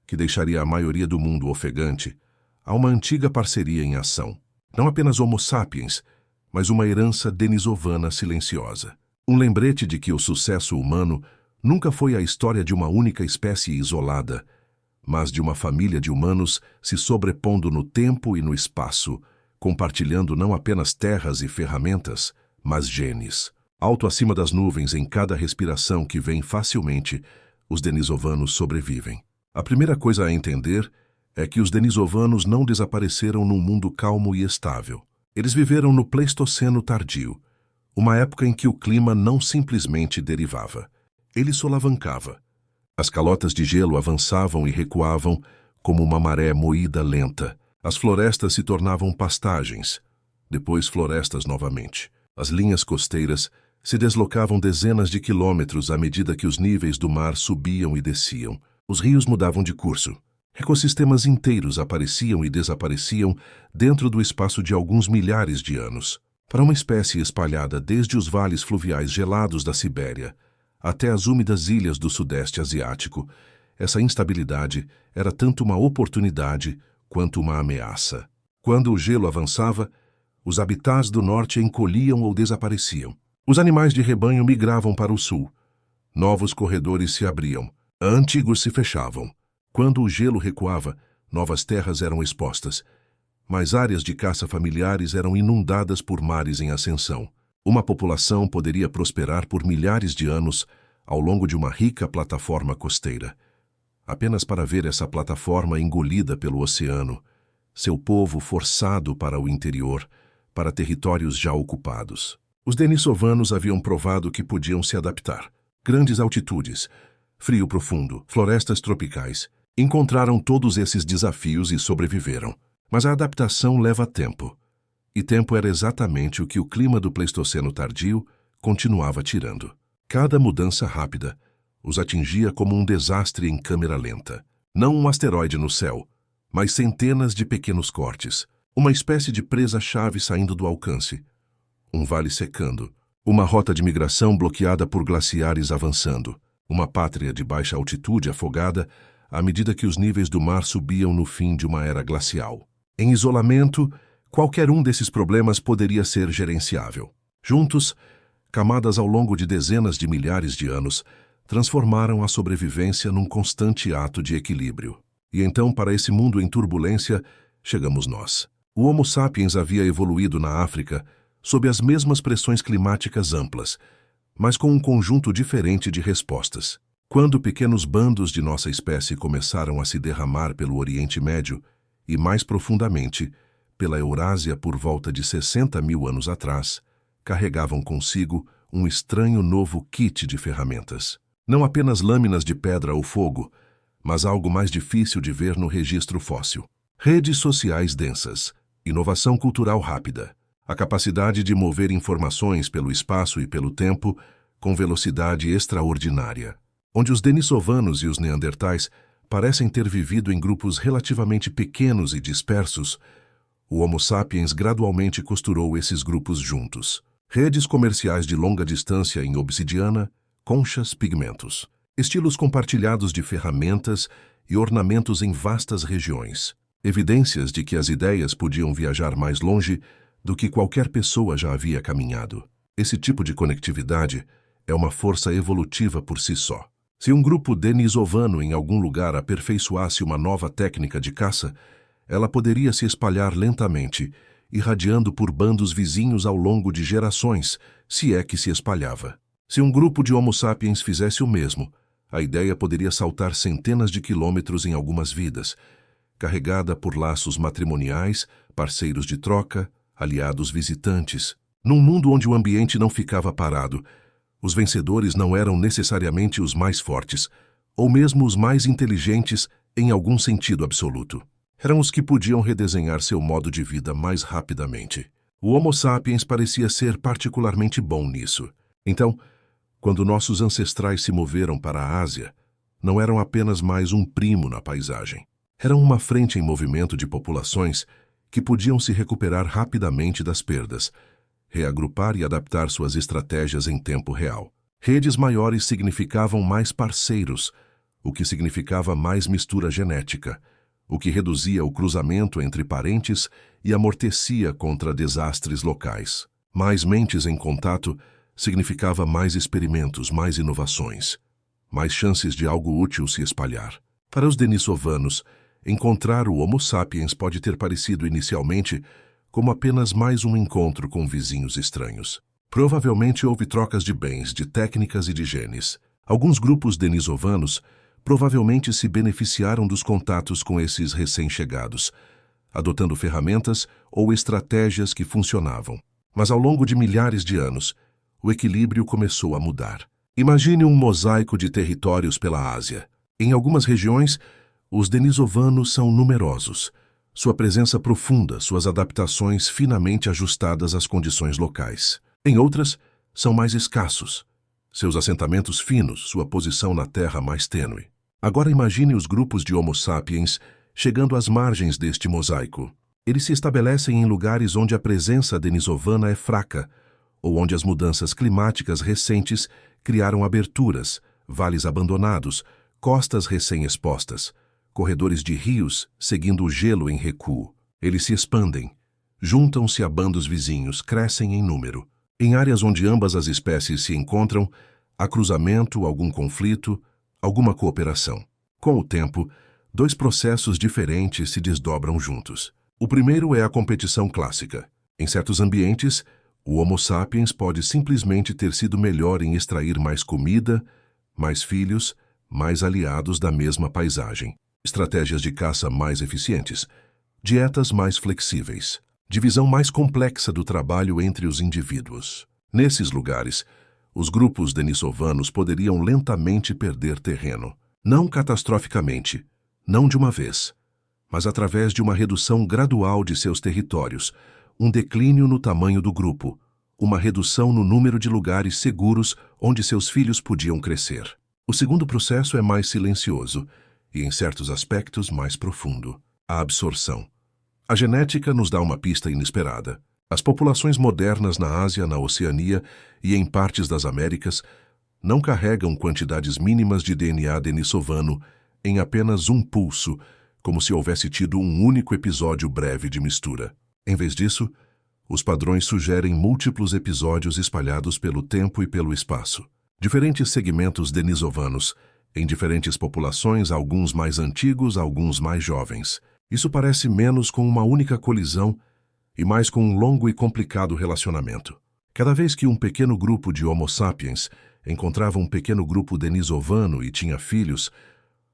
que deixaria a maioria do mundo ofegante, há uma antiga parceria em ação. Não apenas Homo sapiens, mas uma herança denisovana silenciosa. Um lembrete de que o sucesso humano nunca foi a história de uma única espécie isolada, mas de uma família de humanos se sobrepondo no tempo e no espaço, compartilhando não apenas terras e ferramentas, mas genes. Alto acima das nuvens, em cada respiração que vem facilmente, os denisovanos sobrevivem. A primeira coisa a entender é que os denisovanos não desapareceram num mundo calmo e estável. Eles viveram no Pleistoceno tardio, uma época em que o clima não simplesmente derivava. Ele solavancava. As calotas de gelo avançavam e recuavam como uma maré moída lenta. As florestas se tornavam pastagens, depois florestas novamente. As linhas costeiras se deslocavam dezenas de quilômetros à medida que os níveis do mar subiam e desciam. Os rios mudavam de curso. Ecossistemas inteiros apareciam e desapareciam dentro do espaço de alguns milhares de anos. Para uma espécie espalhada desde os vales fluviais gelados da Sibéria até as úmidas ilhas do Sudeste Asiático, essa instabilidade era tanto uma oportunidade quanto uma ameaça. Quando o gelo avançava, os habitats do norte encolhiam ou desapareciam. Os animais de rebanho migravam para o sul. Novos corredores se abriam. Antigos se fechavam. Quando o gelo recuava, novas terras eram expostas, mas áreas de caça familiares eram inundadas por mares em ascensão. Uma população poderia prosperar por milhares de anos ao longo de uma rica plataforma costeira, apenas para ver essa plataforma engolida pelo oceano, seu povo forçado para o interior, para territórios já ocupados. Os denisovanos haviam provado que podiam se adaptar. Grandes altitudes, frio profundo, florestas tropicais. Encontraram todos esses desafios e sobreviveram. Mas a adaptação leva tempo. E tempo era exatamente o que o clima do Pleistoceno tardio continuava tirando. Cada mudança rápida os atingia como um desastre em câmera lenta. Não um asteroide no céu, mas centenas de pequenos cortes. Uma espécie de presa-chave saindo do alcance. Um vale secando. Uma rota de migração bloqueada por glaciares avançando. Uma pátria de baixa altitude afogada à medida que os níveis do mar subiam no fim de uma era glacial. Em isolamento, qualquer um desses problemas poderia ser gerenciável. Juntos, camadas ao longo de dezenas de milhares de anos transformaram a sobrevivência num constante ato de equilíbrio. E então, para esse mundo em turbulência, chegamos nós. O Homo sapiens havia evoluído na África sob as mesmas pressões climáticas amplas, mas com um conjunto diferente de respostas. Quando pequenos bandos de nossa espécie começaram a se derramar pelo Oriente Médio e, mais profundamente, pela Eurásia por volta de 60 mil anos atrás, carregavam consigo um estranho novo kit de ferramentas. Não apenas lâminas de pedra ou fogo, mas algo mais difícil de ver no registro fóssil. Redes sociais densas, inovação cultural rápida, a capacidade de mover informações pelo espaço e pelo tempo com velocidade extraordinária. Onde os denisovanos e os neandertais parecem ter vivido em grupos relativamente pequenos e dispersos, o Homo sapiens gradualmente costurou esses grupos juntos. Redes comerciais de longa distância em obsidiana, conchas, pigmentos. Estilos compartilhados de ferramentas e ornamentos em vastas regiões. Evidências de que as ideias podiam viajar mais longe do que qualquer pessoa já havia caminhado. Esse tipo de conectividade é uma força evolutiva por si só. Se um grupo denisovano em algum lugar aperfeiçoasse uma nova técnica de caça, ela poderia se espalhar lentamente, irradiando por bandos vizinhos ao longo de gerações, se é que se espalhava. Se um grupo de Homo sapiens fizesse o mesmo, a ideia poderia saltar centenas de quilômetros em algumas vidas, carregada por laços matrimoniais, parceiros de troca, aliados visitantes. Num mundo onde o ambiente não ficava parado, os vencedores não eram necessariamente os mais fortes, ou mesmo os mais inteligentes em algum sentido absoluto. Eram os que podiam redesenhar seu modo de vida mais rapidamente. O Homo sapiens parecia ser particularmente bom nisso. Então, quando nossos ancestrais se moveram para a Ásia, não eram apenas mais um primo na paisagem. Eram uma frente em movimento de populações que podiam se recuperar rapidamente das perdas, reagrupar e adaptar suas estratégias em tempo real. Redes maiores significavam mais parceiros, o que significava mais mistura genética, o que reduzia o cruzamento entre parentes e amortecia contra desastres locais. Mais mentes em contato significava mais experimentos, mais inovações, mais chances de algo útil se espalhar. Para os denisovanos, encontrar o Homo sapiens pode ter parecido inicialmente como apenas mais um encontro com vizinhos estranhos. Provavelmente houve trocas de bens, de técnicas e de genes. Alguns grupos denisovanos provavelmente se beneficiaram dos contatos com esses recém-chegados, adotando ferramentas ou estratégias que funcionavam. Mas ao longo de milhares de anos, o equilíbrio começou a mudar. Imagine um mosaico de territórios pela Ásia. Em algumas regiões, os denisovanos são numerosos. Sua presença profunda, suas adaptações finamente ajustadas às condições locais. Em outras, são mais escassos. Seus assentamentos finos, sua posição na terra mais tênue. Agora imagine os grupos de Homo sapiens chegando às margens deste mosaico. Eles se estabelecem em lugares onde a presença denisovana é fraca, ou onde as mudanças climáticas recentes criaram aberturas, vales abandonados, costas recém-expostas, corredores de rios seguindo o gelo em recuo. Eles se expandem, juntam-se a bandos vizinhos, crescem em número. Em áreas onde ambas as espécies se encontram, há cruzamento, algum conflito, alguma cooperação. Com o tempo, dois processos diferentes se desdobram juntos. O primeiro é a competição clássica. Em certos ambientes, o Homo sapiens pode simplesmente ter sido melhor em extrair mais comida, mais filhos, mais aliados da mesma paisagem. Estratégias de caça mais eficientes, dietas mais flexíveis, divisão mais complexa do trabalho entre os indivíduos. Nesses lugares, os grupos denisovanos poderiam lentamente perder terreno. Não catastroficamente, não de uma vez, mas através de uma redução gradual de seus territórios, um declínio no tamanho do grupo, uma redução no número de lugares seguros onde seus filhos podiam crescer. O segundo processo é mais silencioso e, em certos aspectos, mais profundo: a absorção. A genética nos dá uma pista inesperada. As populações modernas na Ásia, na Oceania e em partes das Américas não carregam quantidades mínimas de DNA denisovano em apenas um pulso, como se houvesse tido um único episódio breve de mistura. Em vez disso, os padrões sugerem múltiplos episódios espalhados pelo tempo e pelo espaço. Diferentes segmentos denisovanos, em diferentes populações, alguns mais antigos, alguns mais jovens. Isso parece menos com uma única colisão e mais com um longo e complicado relacionamento. Cada vez que um pequeno grupo de Homo sapiens encontrava um pequeno grupo denisovano e tinha filhos,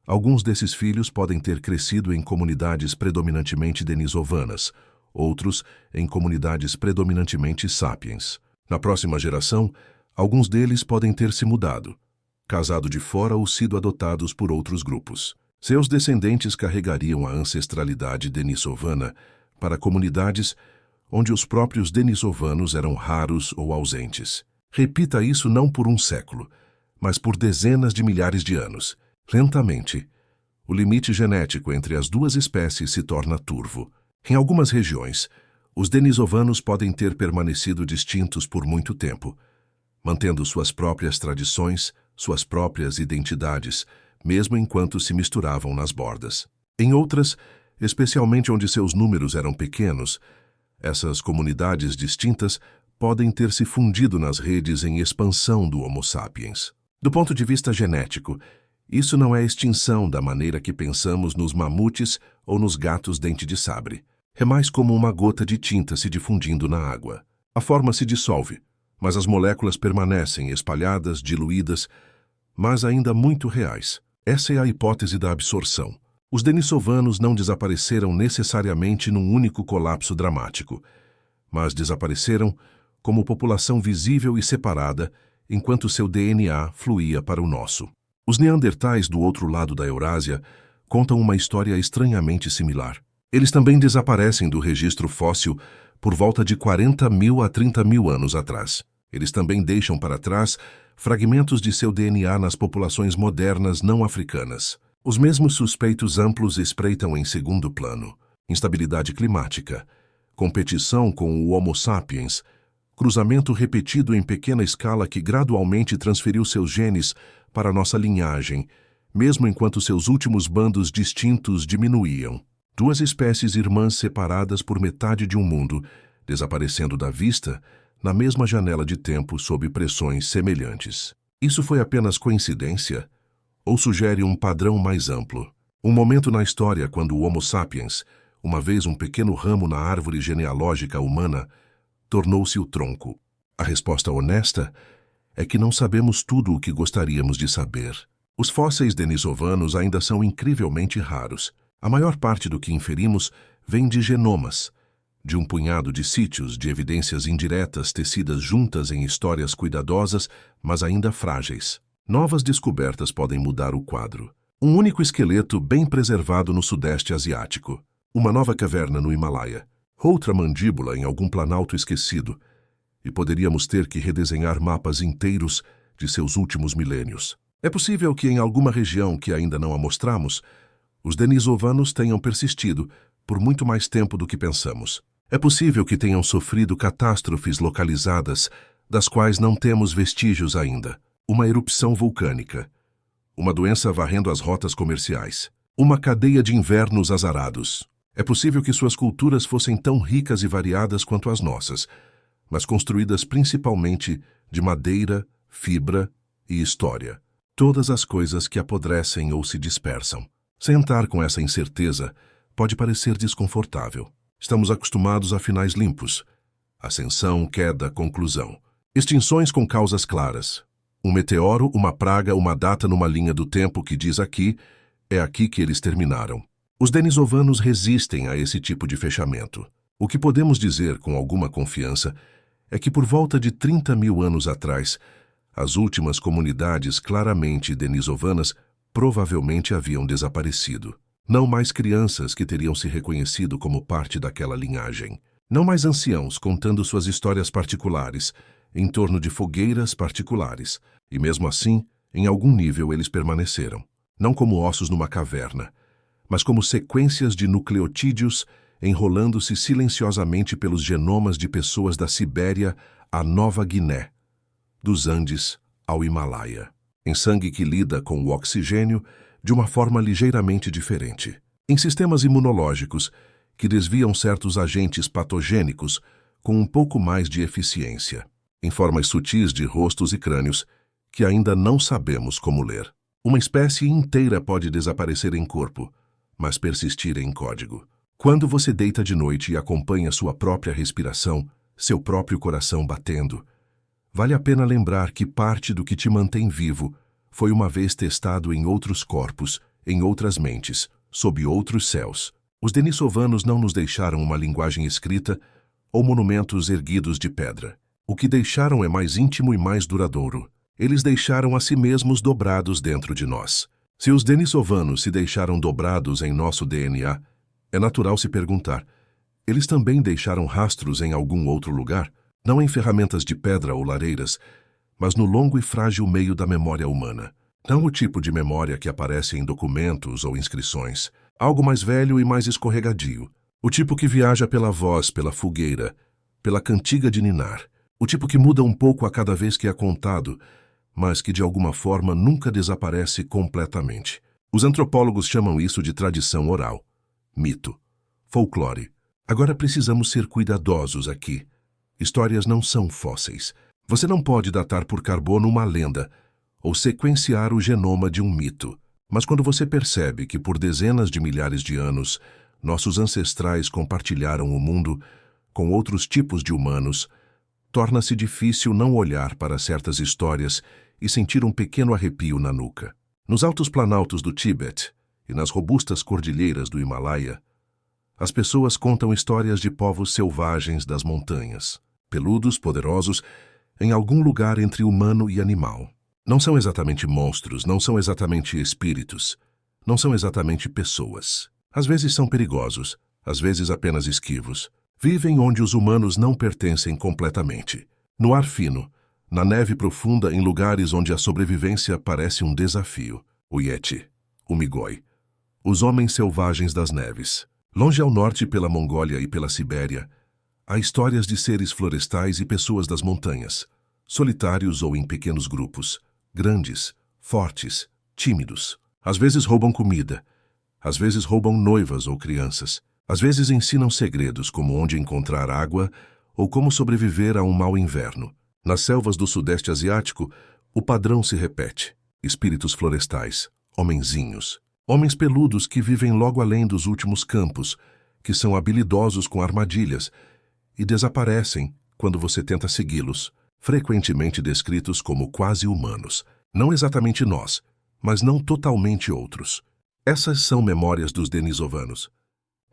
alguns desses filhos podem ter crescido em comunidades predominantemente denisovanas, outros em comunidades predominantemente sapiens. Na próxima geração, alguns deles podem ter se mudado, casado de fora ou sido adotados por outros grupos. Seus descendentes carregariam a ancestralidade denisovana para comunidades onde os próprios denisovanos eram raros ou ausentes. Repita isso não por um século, mas por dezenas de milhares de anos. Lentamente, o limite genético entre as duas espécies se torna turvo. Em algumas regiões, os denisovanos podem ter permanecido distintos por muito tempo, mantendo suas próprias tradições, suas próprias identidades, mesmo enquanto se misturavam nas bordas. Em outras, especialmente onde seus números eram pequenos, essas comunidades distintas podem ter se fundido nas redes em expansão do Homo sapiens. Do ponto de vista genético, isso não é extinção da maneira que pensamos nos mamutes ou nos gatos dente de sabre. É mais como uma gota de tinta se difundindo na água. A forma se dissolve, mas as moléculas permanecem espalhadas, diluídas, mas ainda muito reais. Essa é a hipótese da absorção. Os denisovanos não desapareceram necessariamente num único colapso dramático, mas desapareceram como população visível e separada enquanto seu DNA fluía para o nosso. Os neandertais do outro lado da Eurásia contam uma história estranhamente similar. Eles também desaparecem do registro fóssil por volta de 40.000 a 30.000 anos atrás. Eles também deixam para trás fragmentos de seu DNA nas populações modernas não africanas. Os mesmos suspeitos amplos espreitam em segundo plano: instabilidade climática, competição com o Homo sapiens, cruzamento repetido em pequena escala que gradualmente transferiu seus genes para nossa linhagem, mesmo enquanto seus últimos bandos distintos diminuíam. Duas espécies irmãs separadas por metade de um mundo, desaparecendo da vista na mesma janela de tempo sob pressões semelhantes. Isso foi apenas coincidência? Ou sugere um padrão mais amplo? Um momento na história quando o Homo sapiens, uma vez um pequeno ramo na árvore genealógica humana, tornou-se o tronco. A resposta honesta é que não sabemos tudo o que gostaríamos de saber. Os fósseis denisovanos ainda são incrivelmente raros. A maior parte do que inferimos vem de genomas, de um punhado de sítios de evidências indiretas tecidas juntas em histórias cuidadosas, mas ainda frágeis. Novas descobertas podem mudar o quadro. Um único esqueleto bem preservado no Sudeste Asiático. Uma nova caverna no Himalaia. Outra mandíbula em algum planalto esquecido. E poderíamos ter que redesenhar mapas inteiros de seus últimos milênios. É possível que em alguma região que ainda não amostramos, os denisovanos tenham persistido por muito mais tempo do que pensamos. É possível que tenham sofrido catástrofes localizadas, das quais não temos vestígios ainda. Uma erupção vulcânica, uma doença varrendo as rotas comerciais, uma cadeia de invernos azarados. É possível que suas culturas fossem tão ricas e variadas quanto as nossas, mas construídas principalmente de madeira, fibra e história. Todas as coisas que apodrecem ou se dispersam. Sentar com essa incerteza pode parecer desconfortável. Estamos acostumados a finais limpos. Ascensão, queda, conclusão. Extinções com causas claras. Um meteoro, uma praga, uma data numa linha do tempo que diz aqui, é aqui que eles terminaram. Os denisovanos resistem a esse tipo de fechamento. O que podemos dizer com alguma confiança é que por volta de 30.000 anos atrás, as últimas comunidades claramente denisovanas provavelmente haviam desaparecido. Não mais crianças que teriam se reconhecido como parte daquela linhagem. Não mais anciãos contando suas histórias particulares, em torno de fogueiras particulares. E mesmo assim, em algum nível eles permaneceram. Não como ossos numa caverna, mas como sequências de nucleotídeos enrolando-se silenciosamente pelos genomas de pessoas da Sibéria à Nova Guiné, dos Andes ao Himalaia. Em sangue que lida com o oxigênio de uma forma ligeiramente diferente. Em sistemas imunológicos que desviam certos agentes patogênicos com um pouco mais de eficiência. Em formas sutis de rostos e crânios que ainda não sabemos como ler. Uma espécie inteira pode desaparecer em corpo, mas persistir em código. Quando você deita de noite e acompanha sua própria respiração, seu próprio coração batendo, vale a pena lembrar que parte do que te mantém vivo foi uma vez testado em outros corpos, em outras mentes, sob outros céus. Os denisovanos não nos deixaram uma linguagem escrita ou monumentos erguidos de pedra. O que deixaram é mais íntimo e mais duradouro. Eles deixaram a si mesmos dobrados dentro de nós. Se os denisovanos se deixaram dobrados em nosso DNA, é natural se perguntar, eles também deixaram rastros em algum outro lugar? Não em ferramentas de pedra ou lareiras, mas no longo e frágil meio da memória humana. Não o tipo de memória que aparece em documentos ou inscrições, algo mais velho e mais escorregadio. O tipo que viaja pela voz, pela fogueira, pela cantiga de ninar. O tipo que muda um pouco a cada vez que é contado, mas que de alguma forma nunca desaparece completamente. Os antropólogos chamam isso de tradição oral, mito, folclore. Agora precisamos ser cuidadosos aqui. Histórias não são fósseis. Você não pode datar por carbono uma lenda ou sequenciar o genoma de um mito. Mas quando você percebe que por dezenas de milhares de anos nossos ancestrais compartilharam o mundo com outros tipos de humanos, torna-se difícil não olhar para certas histórias e sentir um pequeno arrepio na nuca. Nos altos planaltos do Tíbete e nas robustas cordilheiras do Himalaia, as pessoas contam histórias de povos selvagens das montanhas, peludos, poderosos, em algum lugar entre humano e animal. Não são exatamente monstros, não são exatamente espíritos, não são exatamente pessoas. Às vezes são perigosos, às vezes apenas esquivos. Vivem onde os humanos não pertencem completamente. No ar fino, na neve profunda, em lugares onde a sobrevivência parece um desafio. O Yeti, o Migoi, os homens selvagens das neves. Longe ao norte, pela Mongólia e pela Sibéria, há histórias de seres florestais e pessoas das montanhas, solitários ou em pequenos grupos, grandes, fortes, tímidos. Às vezes roubam comida, às vezes roubam noivas ou crianças. Às vezes ensinam segredos como onde encontrar água ou como sobreviver a um mau inverno. Nas selvas do Sudeste Asiático, o padrão se repete. Espíritos florestais, homenzinhos, homens peludos que vivem logo além dos últimos campos, que são habilidosos com armadilhas e desaparecem quando você tenta segui-los, frequentemente descritos como quase humanos. Não exatamente nós, mas não totalmente outros. Essas são memórias dos denisovanos.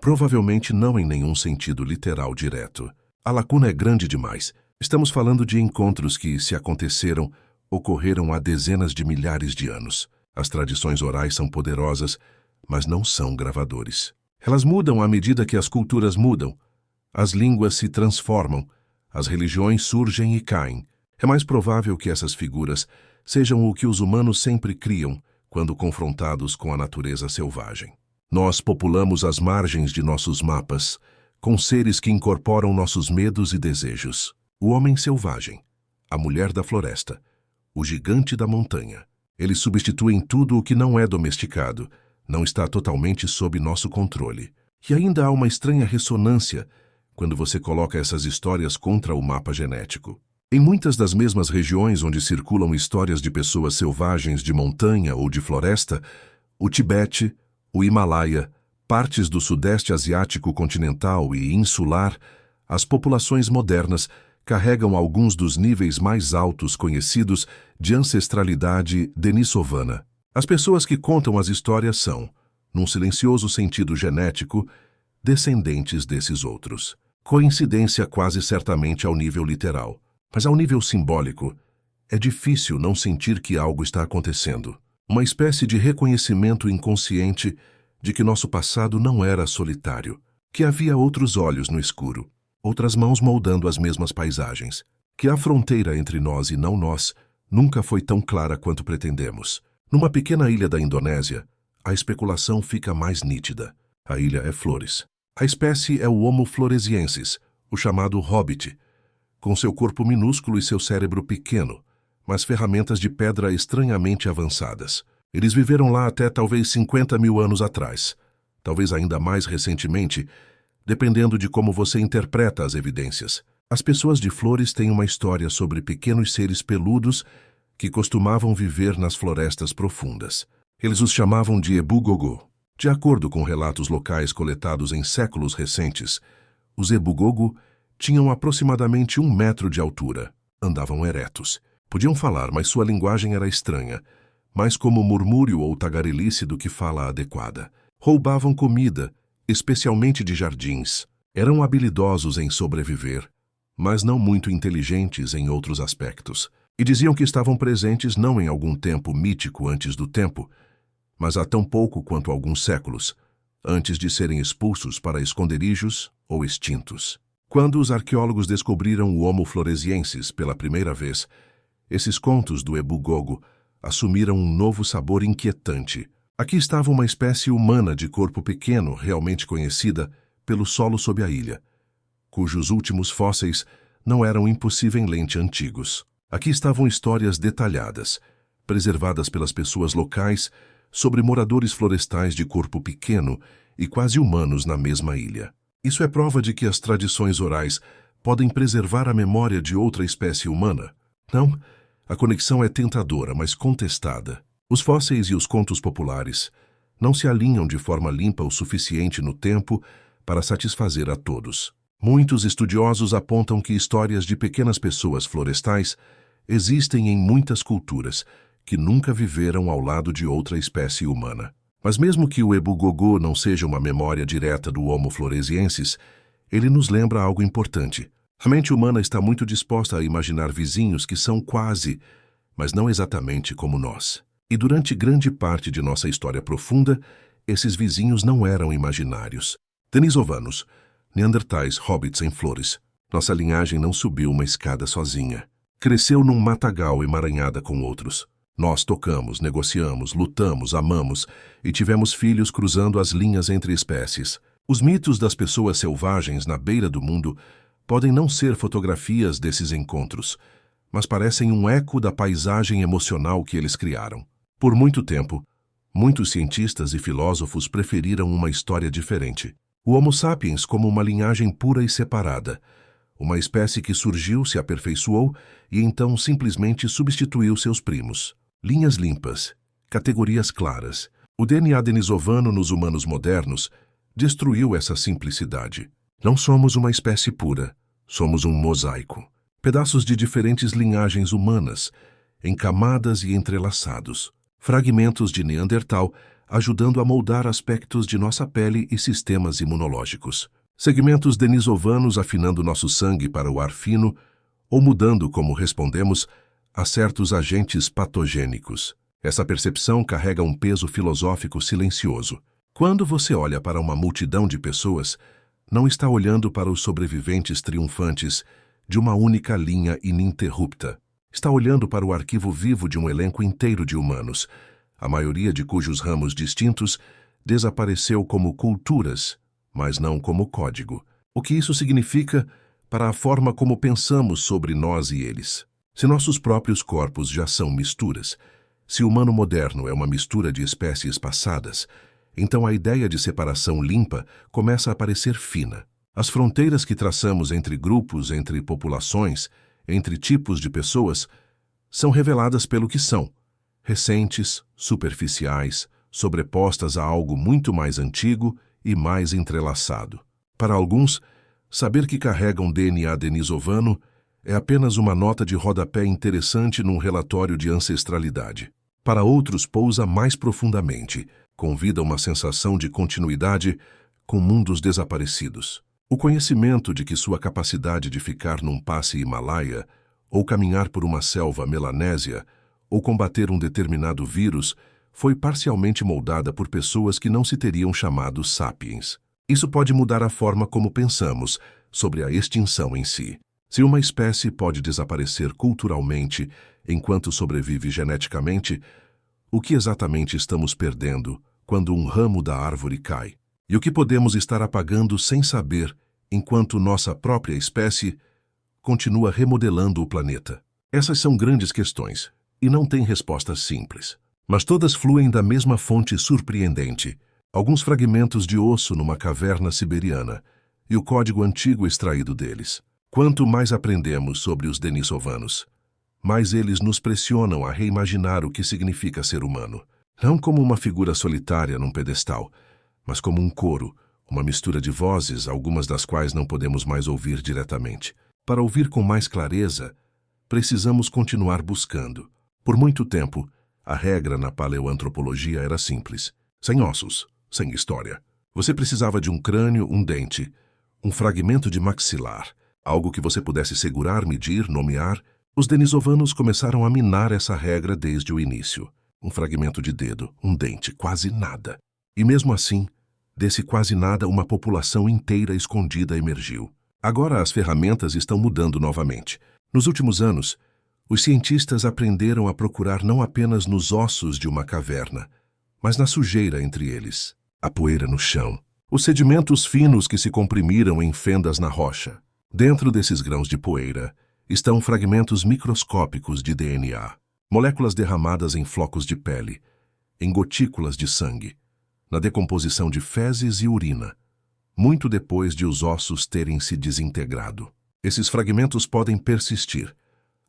Provavelmente não em nenhum sentido literal direto. A lacuna é grande demais. Estamos falando de encontros que, se aconteceram, ocorreram há dezenas de milhares de anos. As tradições orais são poderosas, mas não são gravadores. Elas mudam à medida que as culturas mudam. As línguas se transformam, as religiões surgem e caem. É mais provável que essas figuras sejam o que os humanos sempre criam quando confrontados com a natureza selvagem. Nós populamos as margens de nossos mapas com seres que incorporam nossos medos e desejos. O homem selvagem, a mulher da floresta, o gigante da montanha. Eles substituem tudo o que não é domesticado, não está totalmente sob nosso controle. E ainda há uma estranha ressonância quando você coloca essas histórias contra o mapa genético. Em muitas das mesmas regiões onde circulam histórias de pessoas selvagens de montanha ou de floresta, o Tibete, o Himalaia, partes do Sudeste Asiático continental e insular, as populações modernas carregam alguns dos níveis mais altos conhecidos de ancestralidade denisovana. As pessoas que contam as histórias são, num silencioso sentido genético, descendentes desses outros. Coincidência quase certamente ao nível literal, mas ao nível simbólico, é difícil não sentir que algo está acontecendo. Uma espécie de reconhecimento inconsciente de que nosso passado não era solitário, que havia outros olhos no escuro, outras mãos moldando as mesmas paisagens, que a fronteira entre nós e não nós nunca foi tão clara quanto pretendemos. Numa pequena ilha da Indonésia, a especulação fica mais nítida. A ilha é Flores. A espécie é o Homo floresiensis, o chamado hobbit, com seu corpo minúsculo e seu cérebro pequeno, mas ferramentas de pedra estranhamente avançadas. Eles viveram lá até talvez 50 mil anos atrás, talvez ainda mais recentemente, dependendo de como você interpreta as evidências. As pessoas de Flores têm uma história sobre pequenos seres peludos que costumavam viver nas florestas profundas. Eles os chamavam de Ebugogo. De acordo com relatos locais coletados em séculos recentes, os Ebugogo tinham aproximadamente 1 metro de altura, andavam eretos. Podiam falar, mas sua linguagem era estranha, mais como murmúrio ou tagarelice do que fala adequada. Roubavam comida, especialmente de jardins. Eram habilidosos em sobreviver, mas não muito inteligentes em outros aspectos. E diziam que estavam presentes não em algum tempo mítico antes do tempo, mas há tão pouco quanto alguns séculos, antes de serem expulsos para esconderijos ou extintos. Quando os arqueólogos descobriram o Homo floresiensis pela primeira vez, Esses contos do Ebugogo assumiram um novo sabor inquietante. Aqui estava uma espécie humana de corpo pequeno, realmente conhecida pelo solo sob a ilha, cujos últimos fósseis não eram impossivelmente antigos. Aqui estavam histórias detalhadas, preservadas pelas pessoas locais, sobre moradores florestais de corpo pequeno e quase humanos na mesma ilha. Isso é prova de que as tradições orais podem preservar a memória de outra espécie humana? Não, a conexão é tentadora, mas contestada. Os fósseis e os contos populares não se alinham de forma limpa o suficiente no tempo para satisfazer a todos. Muitos estudiosos apontam que histórias de pequenas pessoas florestais existem em muitas culturas que nunca viveram ao lado de outra espécie humana. Mas mesmo que o Ebugogo não seja uma memória direta do Homo floresiensis, ele nos lembra algo importante. A mente humana está muito disposta a imaginar vizinhos que são quase, mas não exatamente como nós. E durante grande parte de nossa história profunda, esses vizinhos não eram imaginários. Denisovanos, neandertais, hobbits em flores. Nossa linhagem não subiu uma escada sozinha. Cresceu num matagal emaranhada com outros. Nós tocamos, negociamos, lutamos, amamos e tivemos filhos cruzando as linhas entre espécies. Os mitos das pessoas selvagens na beira do mundo podem não ser fotografias desses encontros, mas parecem um eco da paisagem emocional que eles criaram. Por muito tempo, muitos cientistas e filósofos preferiram uma história diferente. O Homo sapiens como uma linhagem pura e separada, uma espécie que surgiu, se aperfeiçoou e então simplesmente substituiu seus primos. Linhas limpas, categorias claras. O DNA denisovano nos humanos modernos destruiu essa simplicidade. Não somos uma espécie pura, somos um mosaico. Pedaços de diferentes linhagens humanas, em camadas e entrelaçados. Fragmentos de Neandertal ajudando a moldar aspectos de nossa pele e sistemas imunológicos. Segmentos denisovanos afinando nosso sangue para o ar fino ou mudando como respondemos a certos agentes patogênicos. Essa percepção carrega um peso filosófico silencioso. Quando você olha para uma multidão de pessoas, não está olhando para os sobreviventes triunfantes de uma única linha ininterrupta. Está olhando para o arquivo vivo de um elenco inteiro de humanos, a maioria de cujos ramos distintos desapareceu como culturas, mas não como código. O que isso significa para a forma como pensamos sobre nós e eles? Se nossos próprios corpos já são misturas, se o humano moderno é uma mistura de espécies passadas, então a ideia de separação limpa começa a parecer fina. As fronteiras que traçamos entre grupos, entre populações, entre tipos de pessoas, são reveladas pelo que são, recentes, superficiais, sobrepostas a algo muito mais antigo e mais entrelaçado. Para alguns, saber que carregam DNA denisovano é apenas uma nota de rodapé interessante num relatório de ancestralidade. Para outros, pousa mais profundamente, convida uma sensação de continuidade com mundos desaparecidos. O conhecimento de que sua capacidade de ficar num passe Himalaia, ou caminhar por uma selva melanésia, ou combater um determinado vírus, foi parcialmente moldada por pessoas que não se teriam chamado sapiens. Isso pode mudar a forma como pensamos sobre a extinção em si. Se uma espécie pode desaparecer culturalmente enquanto sobrevive geneticamente, o que exatamente estamos perdendo quando um ramo da árvore cai? E o que podemos estar apagando sem saber enquanto nossa própria espécie continua remodelando o planeta? Essas são grandes questões e não têm respostas simples. Mas todas fluem da mesma fonte surpreendente, alguns fragmentos de osso numa caverna siberiana e o código antigo extraído deles. Quanto mais aprendemos sobre os denisovanos, mais eles nos pressionam a reimaginar o que significa ser humano. Não como uma figura solitária num pedestal, mas como um coro, uma mistura de vozes, algumas das quais não podemos mais ouvir diretamente. Para ouvir com mais clareza, precisamos continuar buscando. Por muito tempo, a regra na paleoantropologia era simples: sem ossos, sem história. Você precisava de um crânio, um dente, um fragmento de maxilar, algo que você pudesse segurar, medir, nomear. Os denisovanos começaram a minar essa regra desde o início. Um fragmento de dedo, um dente, quase nada. E mesmo assim, desse quase nada, uma população inteira escondida emergiu. Agora as ferramentas estão mudando novamente. Nos últimos anos, Os cientistas aprenderam a procurar não apenas nos ossos de uma caverna, mas na sujeira entre eles, a poeira no chão, os sedimentos finos que se comprimiram em fendas na rocha. Dentro desses grãos de poeira estão fragmentos microscópicos de DNA, moléculas derramadas em flocos de pele, em gotículas de sangue, na decomposição de fezes e urina, muito depois de os ossos terem se desintegrado. Esses fragmentos podem persistir,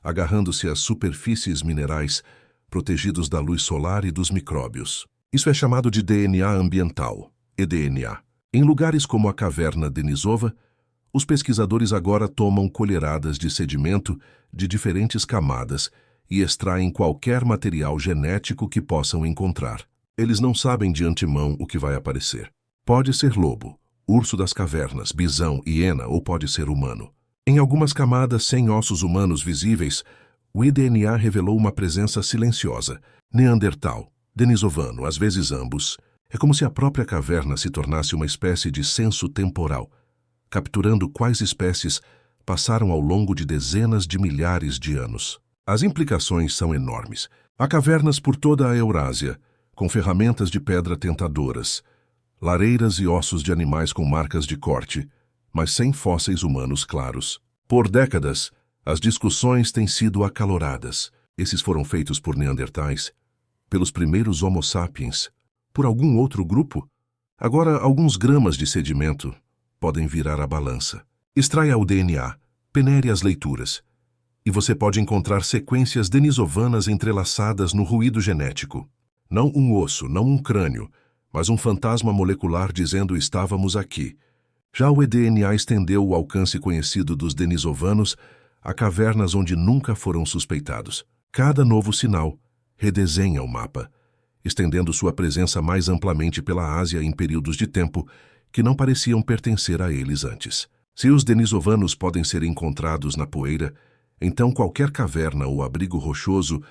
agarrando-se às superfícies minerais, protegidos da luz solar e dos micróbios. Isso é chamado de DNA ambiental, eDNA. Em lugares como a caverna Denisova, os pesquisadores agora tomam colheradas de sedimento de diferentes camadas e extraem qualquer material genético que possam encontrar. Eles não sabem de antemão o que vai aparecer. Pode ser lobo, urso das cavernas, bisão, hiena ou pode ser humano. Em algumas camadas sem ossos humanos visíveis, o eDNA revelou uma presença silenciosa, neandertal, denisovano, às vezes ambos. É como se a própria caverna se tornasse uma espécie de censo temporal, capturando quais espécies passaram ao longo de dezenas de milhares de anos. As implicações são enormes. Há cavernas por toda a Eurásia, com ferramentas de pedra tentadoras, lareiras e ossos de animais com marcas de corte, mas sem fósseis humanos claros. Por décadas, as discussões têm sido acaloradas. Esses foram feitos por neandertais, pelos primeiros Homo sapiens, por algum outro grupo? Agora, alguns gramas de sedimento podem virar a balança. Extraia o DNA, penere as leituras, e você pode encontrar sequências denisovanas entrelaçadas no ruído genético. Não um osso, não um crânio, mas um fantasma molecular dizendo estávamos aqui. Já o eDNA estendeu o alcance conhecido dos denisovanos a cavernas onde nunca foram suspeitados. Cada novo sinal redesenha o mapa, estendendo sua presença mais amplamente pela Ásia em períodos de tempo que não pareciam pertencer a eles antes. Se os denisovanos podem ser encontrados na poeira, então qualquer caverna ou abrigo rochoso,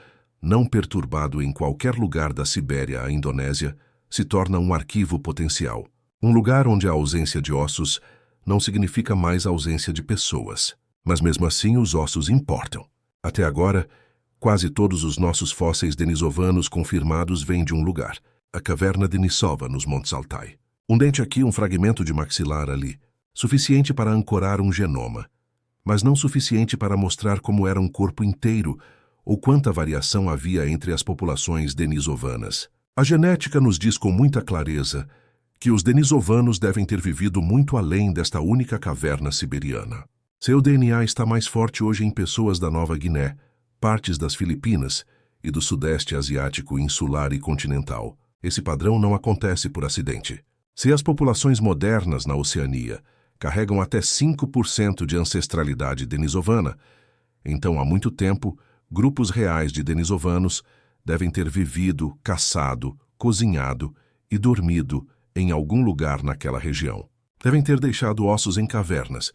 não perturbado em qualquer lugar da Sibéria à Indonésia, se torna um arquivo potencial. Um lugar onde a ausência de ossos não significa mais ausência de pessoas. Mas mesmo assim os ossos importam. Até agora, quase todos os nossos fósseis denisovanos confirmados vêm de um lugar, a caverna Denisova, nos Montes Altai. Um dente aqui, um fragmento de maxilar ali, suficiente para ancorar um genoma, mas não suficiente para mostrar como era um corpo inteiro ou quanta variação havia entre as populações denisovanas. A genética nos diz com muita clareza que os denisovanos devem ter vivido muito além desta única caverna siberiana. Seu DNA está mais forte hoje em pessoas da Nova Guiné, partes das Filipinas e do Sudeste Asiático insular e continental. Esse padrão não acontece por acidente. Se as populações modernas na Oceania carregam até 5% de ancestralidade denisovana, então há muito tempo, grupos reais de denisovanos devem ter vivido, caçado, cozinhado e dormido em algum lugar naquela região. Devem ter deixado ossos em cavernas,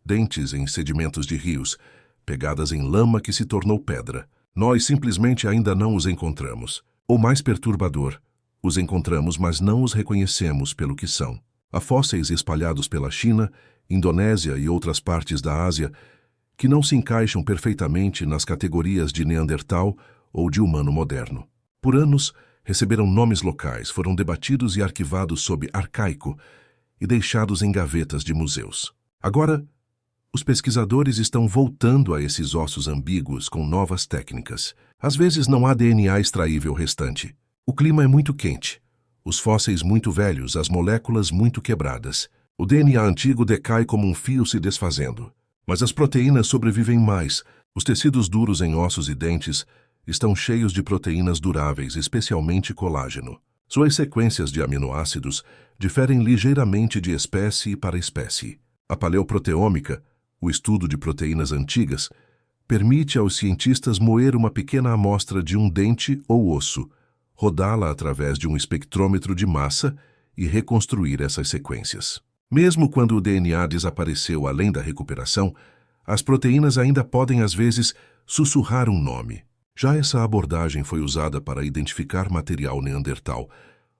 dentes em sedimentos de rios, pegadas em lama que se tornou pedra. Nós simplesmente ainda não os encontramos. Ou mais perturbador, os encontramos, mas não os reconhecemos pelo que são. Há fósseis espalhados pela China, Indonésia e outras partes da Ásia que não se encaixam perfeitamente nas categorias de Neandertal ou de humano moderno. Por anos, receberam nomes locais, foram debatidos e arquivados sob arcaico e deixados em gavetas de museus. Agora, os pesquisadores estão voltando a esses ossos ambíguos com novas técnicas. Às vezes não há DNA extraível restante. O clima é muito quente, os fósseis muito velhos, as moléculas muito quebradas. O DNA antigo decai como um fio se desfazendo. Mas as proteínas sobrevivem mais. Os tecidos duros em ossos e dentes estão cheios de proteínas duráveis, especialmente colágeno. Suas sequências de aminoácidos diferem ligeiramente de espécie para espécie. A paleoproteômica, o estudo de proteínas antigas, permite aos cientistas moer uma pequena amostra de um dente ou osso, rodá-la através de um espectrômetro de massa e reconstruir essas sequências. Mesmo quando o DNA desapareceu além da recuperação, as proteínas ainda podem às vezes sussurrar um nome. Já essa abordagem foi usada para identificar material neandertal,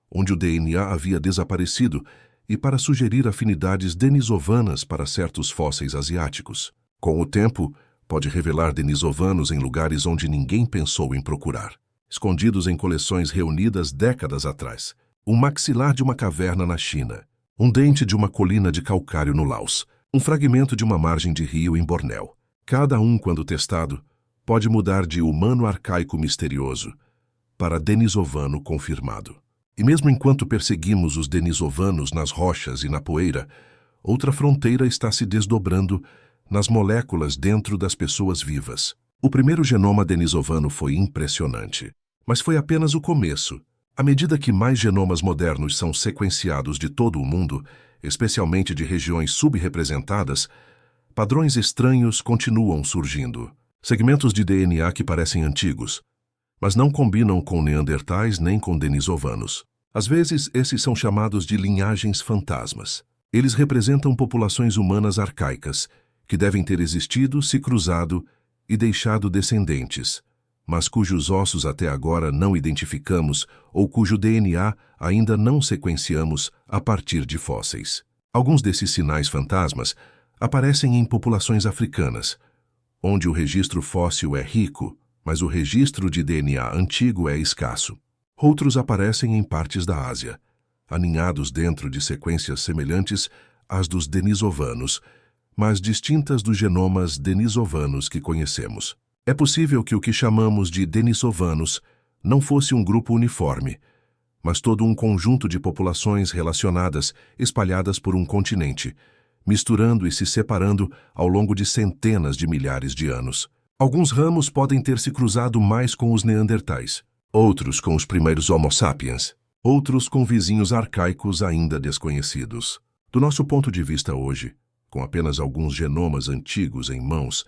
onde o DNA havia desaparecido, e para sugerir afinidades denisovanas para certos fósseis asiáticos. Com o tempo, pode revelar denisovanos em lugares onde ninguém pensou em procurar, escondidos em coleções reunidas décadas atrás. Um maxilar de uma caverna na China, um dente de uma colina de calcário no Laos, um fragmento de uma margem de rio em Bornéu. Cada um, quando testado, pode mudar de humano arcaico misterioso para denisovano confirmado. E mesmo enquanto perseguimos os denisovanos nas rochas e na poeira, outra fronteira está se desdobrando nas moléculas dentro das pessoas vivas. O primeiro genoma denisovano foi impressionante, mas foi apenas o começo. À medida que mais genomas modernos são sequenciados de todo o mundo, especialmente de regiões subrepresentadas, padrões estranhos continuam surgindo. Segmentos de DNA que parecem antigos, mas não combinam com neandertais nem com denisovanos. Às vezes, esses são chamados de linhagens fantasmas. Eles representam populações humanas arcaicas, que devem ter existido, se cruzado e deixado descendentes, mas cujos ossos até agora não identificamos ou cujo DNA ainda não sequenciamos a partir de fósseis. Alguns desses sinais fantasmas aparecem em populações africanas, onde o registro fóssil é rico, mas o registro de DNA antigo é escasso. Outros aparecem em partes da Ásia, aninhados dentro de sequências semelhantes às dos denisovanos, mas distintas dos genomas denisovanos que conhecemos. É possível que o que chamamos de denisovanos não fosse um grupo uniforme, mas todo um conjunto de populações relacionadas, espalhadas por um continente, misturando e se separando ao longo de centenas de milhares de anos. Alguns ramos podem ter se cruzado mais com os neandertais, outros com os primeiros Homo sapiens, outros com vizinhos arcaicos ainda desconhecidos. Do nosso ponto de vista hoje, com apenas alguns genomas antigos em mãos,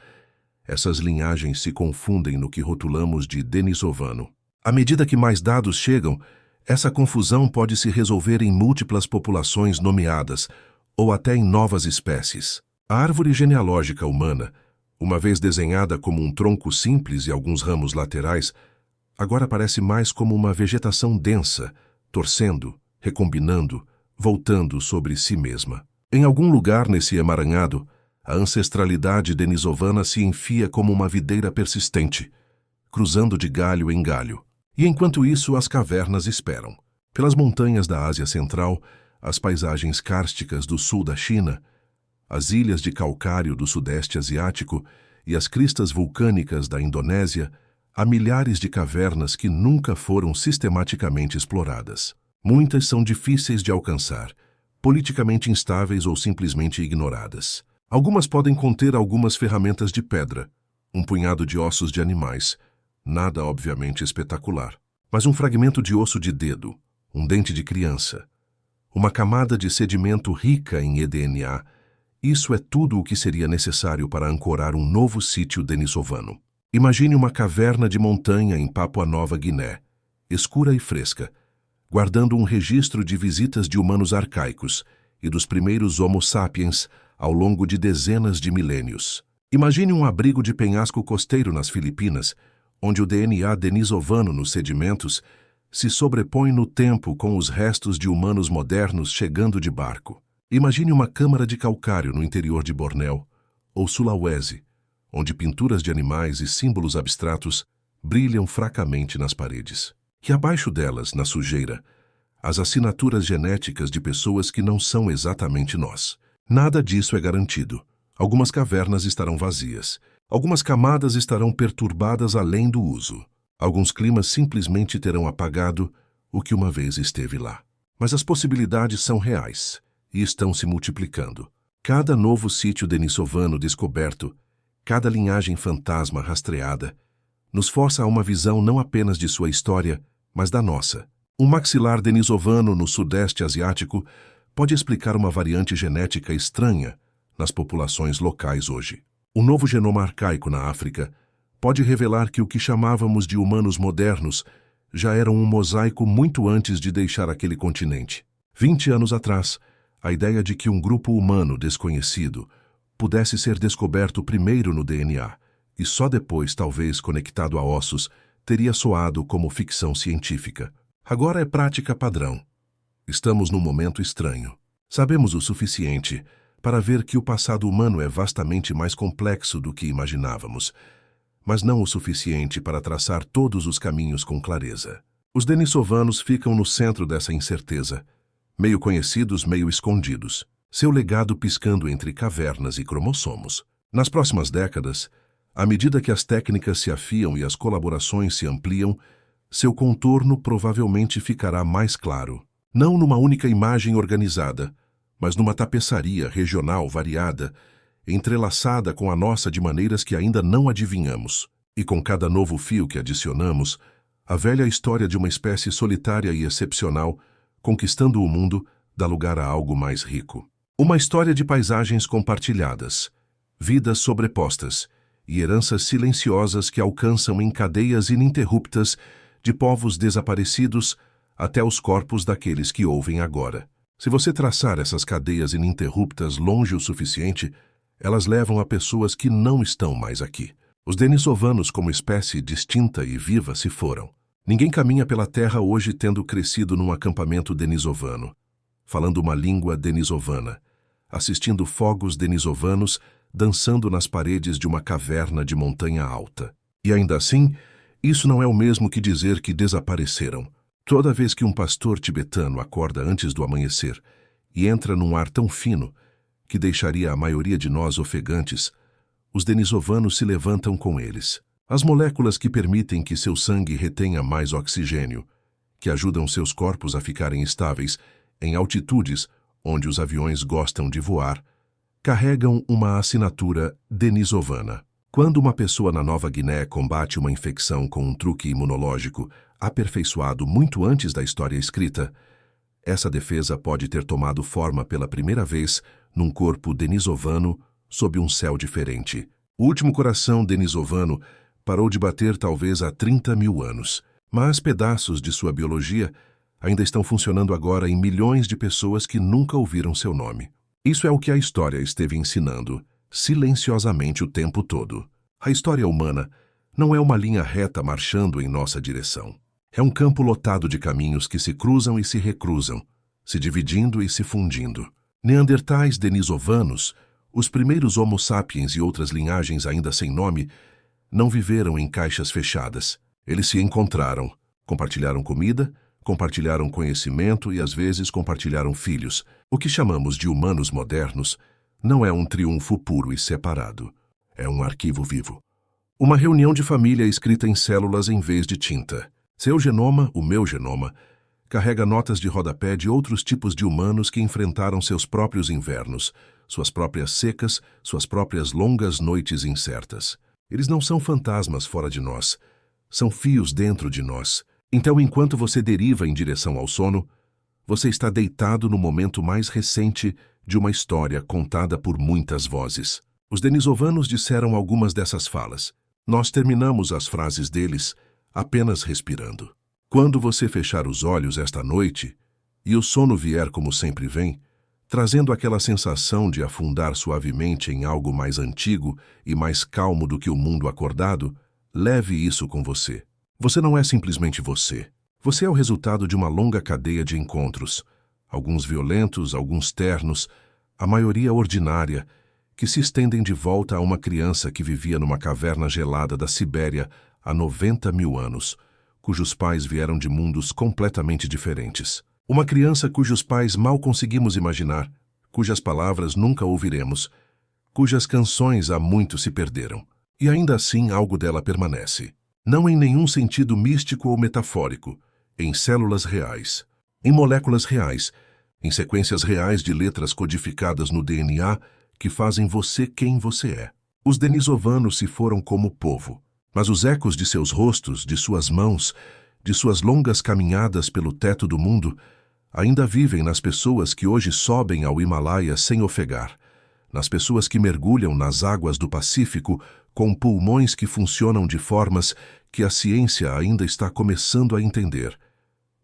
essas linhagens se confundem no que rotulamos de denisovano. À medida que mais dados chegam, essa confusão pode se resolver em múltiplas populações nomeadas, ou até em novas espécies. A árvore genealógica humana, uma vez desenhada como um tronco simples e alguns ramos laterais, agora parece mais como uma vegetação densa, torcendo, recombinando, voltando sobre si mesma. Em algum lugar nesse emaranhado, a ancestralidade denisovana se enfia como uma videira persistente, cruzando de galho em galho. E enquanto isso, as cavernas esperam. Pelas montanhas da Ásia Central, as paisagens kársticas do sul da China, as ilhas de calcário do sudeste asiático e as cristas vulcânicas da Indonésia, há milhares de cavernas que nunca foram sistematicamente exploradas. Muitas são difíceis de alcançar, politicamente instáveis ou simplesmente ignoradas. Algumas podem conter algumas ferramentas de pedra, um punhado de ossos de animais, nada obviamente espetacular, mas um fragmento de osso de dedo, um dente de criança, uma camada de sedimento rica em eDNA. Isso é tudo o que seria necessário para ancorar um novo sítio denisovano. Imagine uma caverna de montanha em Papua Nova Guiné, escura e fresca, guardando um registro de visitas de humanos arcaicos e dos primeiros Homo sapiens ao longo de dezenas de milênios. Imagine um abrigo de penhasco costeiro nas Filipinas, onde o DNA denisovano nos sedimentos se sobrepõe no tempo com os restos de humanos modernos chegando de barco. Imagine uma câmara de calcário no interior de Bornéu, ou Sulawesi, onde pinturas de animais e símbolos abstratos brilham fracamente nas paredes. E abaixo delas, na sujeira, as assinaturas genéticas de pessoas que não são exatamente nós. Nada disso é garantido. Algumas cavernas estarão vazias. Algumas camadas estarão perturbadas além do uso. Alguns climas simplesmente terão apagado o que uma vez esteve lá. Mas as possibilidades são reais e estão se multiplicando. Cada novo sítio denisovano descoberto, cada linhagem fantasma rastreada, nos força a uma visão não apenas de sua história, mas da nossa. Um maxilar denisovano no sudeste asiático pode explicar uma variante genética estranha nas populações locais hoje. Um novo genoma arcaico na África pode revelar que o que chamávamos de humanos modernos já eram um mosaico muito antes de deixar aquele continente. 20 anos atrás, a ideia de que um grupo humano desconhecido pudesse ser descoberto primeiro no DNA e só depois, talvez, conectado a ossos, teria soado como ficção científica. Agora é prática padrão. Estamos num momento estranho. Sabemos o suficiente para ver que o passado humano é vastamente mais complexo do que imaginávamos, mas não o suficiente para traçar todos os caminhos com clareza. Os denisovanos ficam no centro dessa incerteza, meio conhecidos, meio escondidos, seu legado piscando entre cavernas e cromossomos. Nas próximas décadas, à medida que as técnicas se afiam e as colaborações se ampliam, seu contorno provavelmente ficará mais claro, não numa única imagem organizada, mas numa tapeçaria regional variada, entrelaçada com a nossa de maneiras que ainda não adivinhamos. E com cada novo fio que adicionamos, a velha história de uma espécie solitária e excepcional, conquistando o mundo, dá lugar a algo mais rico. Uma história de paisagens compartilhadas, vidas sobrepostas e heranças silenciosas que alcançam em cadeias ininterruptas de povos desaparecidos até os corpos daqueles que ouvem agora. Se você traçar essas cadeias ininterruptas longe o suficiente, elas levam a pessoas que não estão mais aqui. Os denisovanos, como espécie distinta e viva, se foram. Ninguém caminha pela Terra hoje tendo crescido num acampamento denisovano, falando uma língua denisovana, assistindo fogos denisovanos dançando nas paredes de uma caverna de montanha alta. E ainda assim, isso não é o mesmo que dizer que desapareceram. Toda vez que um pastor tibetano acorda antes do amanhecer e entra num ar tão fino que deixaria a maioria de nós ofegantes, os denisovanos se levantam com eles. As moléculas que permitem que seu sangue retenha mais oxigênio, que ajudam seus corpos a ficarem estáveis em altitudes onde os aviões gostam de voar, carregam uma assinatura denisovana. Quando uma pessoa na Nova Guiné combate uma infecção com um truque imunológico aperfeiçoado muito antes da história escrita, essa defesa pode ter tomado forma pela primeira vez num corpo denisovano sob um céu diferente. O último coração denisovano parou de bater talvez há 30 mil anos, mas pedaços de sua biologia ainda estão funcionando agora em milhões de pessoas que nunca ouviram seu nome. Isso é o que a história esteve ensinando, silenciosamente o tempo todo. A história humana não é uma linha reta marchando em nossa direção. É um campo lotado de caminhos que se cruzam e se recruzam, se dividindo e se fundindo. Neandertais denisovanos, os primeiros Homo sapiens e outras linhagens ainda sem nome, não viveram em caixas fechadas. Eles se encontraram, compartilharam comida, compartilharam conhecimento e às vezes compartilharam filhos. O que chamamos de humanos modernos não é um triunfo puro e separado. É um arquivo vivo. Uma reunião de família escrita em células em vez de tinta. Seu genoma, o meu genoma, carrega notas de rodapé de outros tipos de humanos que enfrentaram seus próprios invernos, suas próprias secas, suas próprias longas noites incertas. Eles não são fantasmas fora de nós, são fios dentro de nós. Então, enquanto você deriva em direção ao sono, você está deitado no momento mais recente de uma história contada por muitas vozes. Os denisovanos disseram algumas dessas falas. Nós terminamos as frases deles apenas respirando. Quando você fechar os olhos esta noite e o sono vier como sempre vem, trazendo aquela sensação de afundar suavemente em algo mais antigo e mais calmo do que o mundo acordado, leve isso com você. Você não é simplesmente você. Você é o resultado de uma longa cadeia de encontros, alguns violentos, alguns ternos, a maioria ordinária, que se estendem de volta a uma criança que vivia numa caverna gelada da Sibéria há 90 mil anos, cujos pais vieram de mundos completamente diferentes. Uma criança cujos pais mal conseguimos imaginar, cujas palavras nunca ouviremos, cujas canções há muito se perderam. E ainda assim algo dela permanece. Não em nenhum sentido místico ou metafórico, em células reais, em moléculas reais, em sequências reais de letras codificadas no DNA que fazem você quem você é. Os denisovanos se foram como povo, mas os ecos de seus rostos, de suas mãos, de suas longas caminhadas pelo teto do mundo, ainda vivem nas pessoas que hoje sobem ao Himalaia sem ofegar, nas pessoas que mergulham nas águas do Pacífico com pulmões que funcionam de formas que a ciência ainda está começando a entender,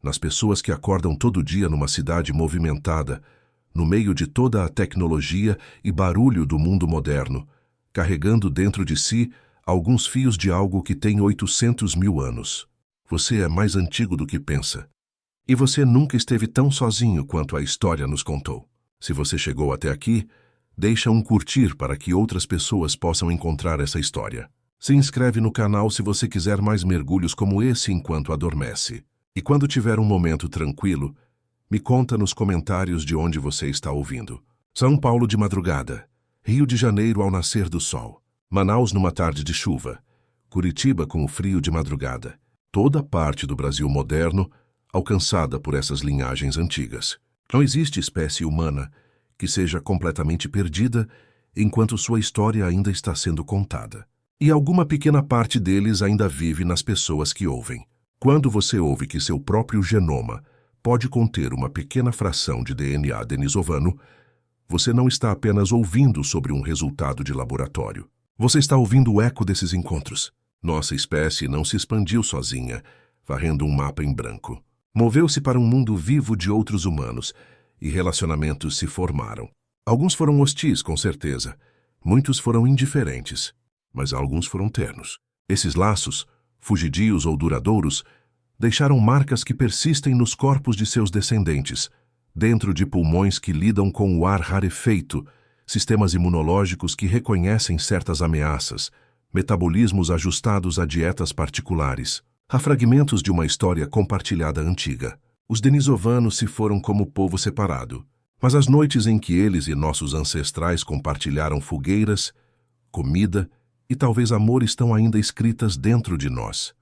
nas pessoas que acordam todo dia numa cidade movimentada, no meio de toda a tecnologia e barulho do mundo moderno, carregando dentro de si alguns fios de algo que tem 800 mil anos. Você é mais antigo do que pensa. E você nunca esteve tão sozinho quanto a história nos contou. Se você chegou até aqui, Deixa um curtir para que outras pessoas possam encontrar essa história. Se inscreve no canal se você quiser mais mergulhos como esse enquanto adormece. E quando tiver um momento tranquilo, me conta nos comentários de onde você está ouvindo. São Paulo de madrugada, Rio de Janeiro ao nascer do sol, Manaus numa tarde de chuva, Curitiba com o frio de madrugada. Toda parte do Brasil moderno alcançada por essas linhagens antigas. Não existe espécie humana que seja completamente perdida enquanto sua história ainda está sendo contada. E alguma pequena parte deles ainda vive nas pessoas que ouvem. Quando você ouve que seu próprio genoma pode conter uma pequena fração de DNA denisovano, você não está apenas ouvindo sobre um resultado de laboratório. Você está ouvindo o eco desses encontros. Nossa espécie não se expandiu sozinha, varrendo um mapa em branco. Moveu-se para um mundo vivo de outros humanos, e relacionamentos se formaram. Alguns foram hostis, com certeza. Muitos foram indiferentes, mas alguns foram ternos. Esses laços, fugidios ou duradouros, deixaram marcas que persistem nos corpos de seus descendentes, dentro de pulmões que lidam com o ar rarefeito, sistemas imunológicos que reconhecem certas ameaças, metabolismos ajustados a dietas particulares. Há fragmentos de uma história compartilhada antiga. Os denisovanos se foram como povo separado, mas as noites em que eles e nossos ancestrais compartilharam fogueiras, comida e talvez amor estão ainda escritas dentro de nós.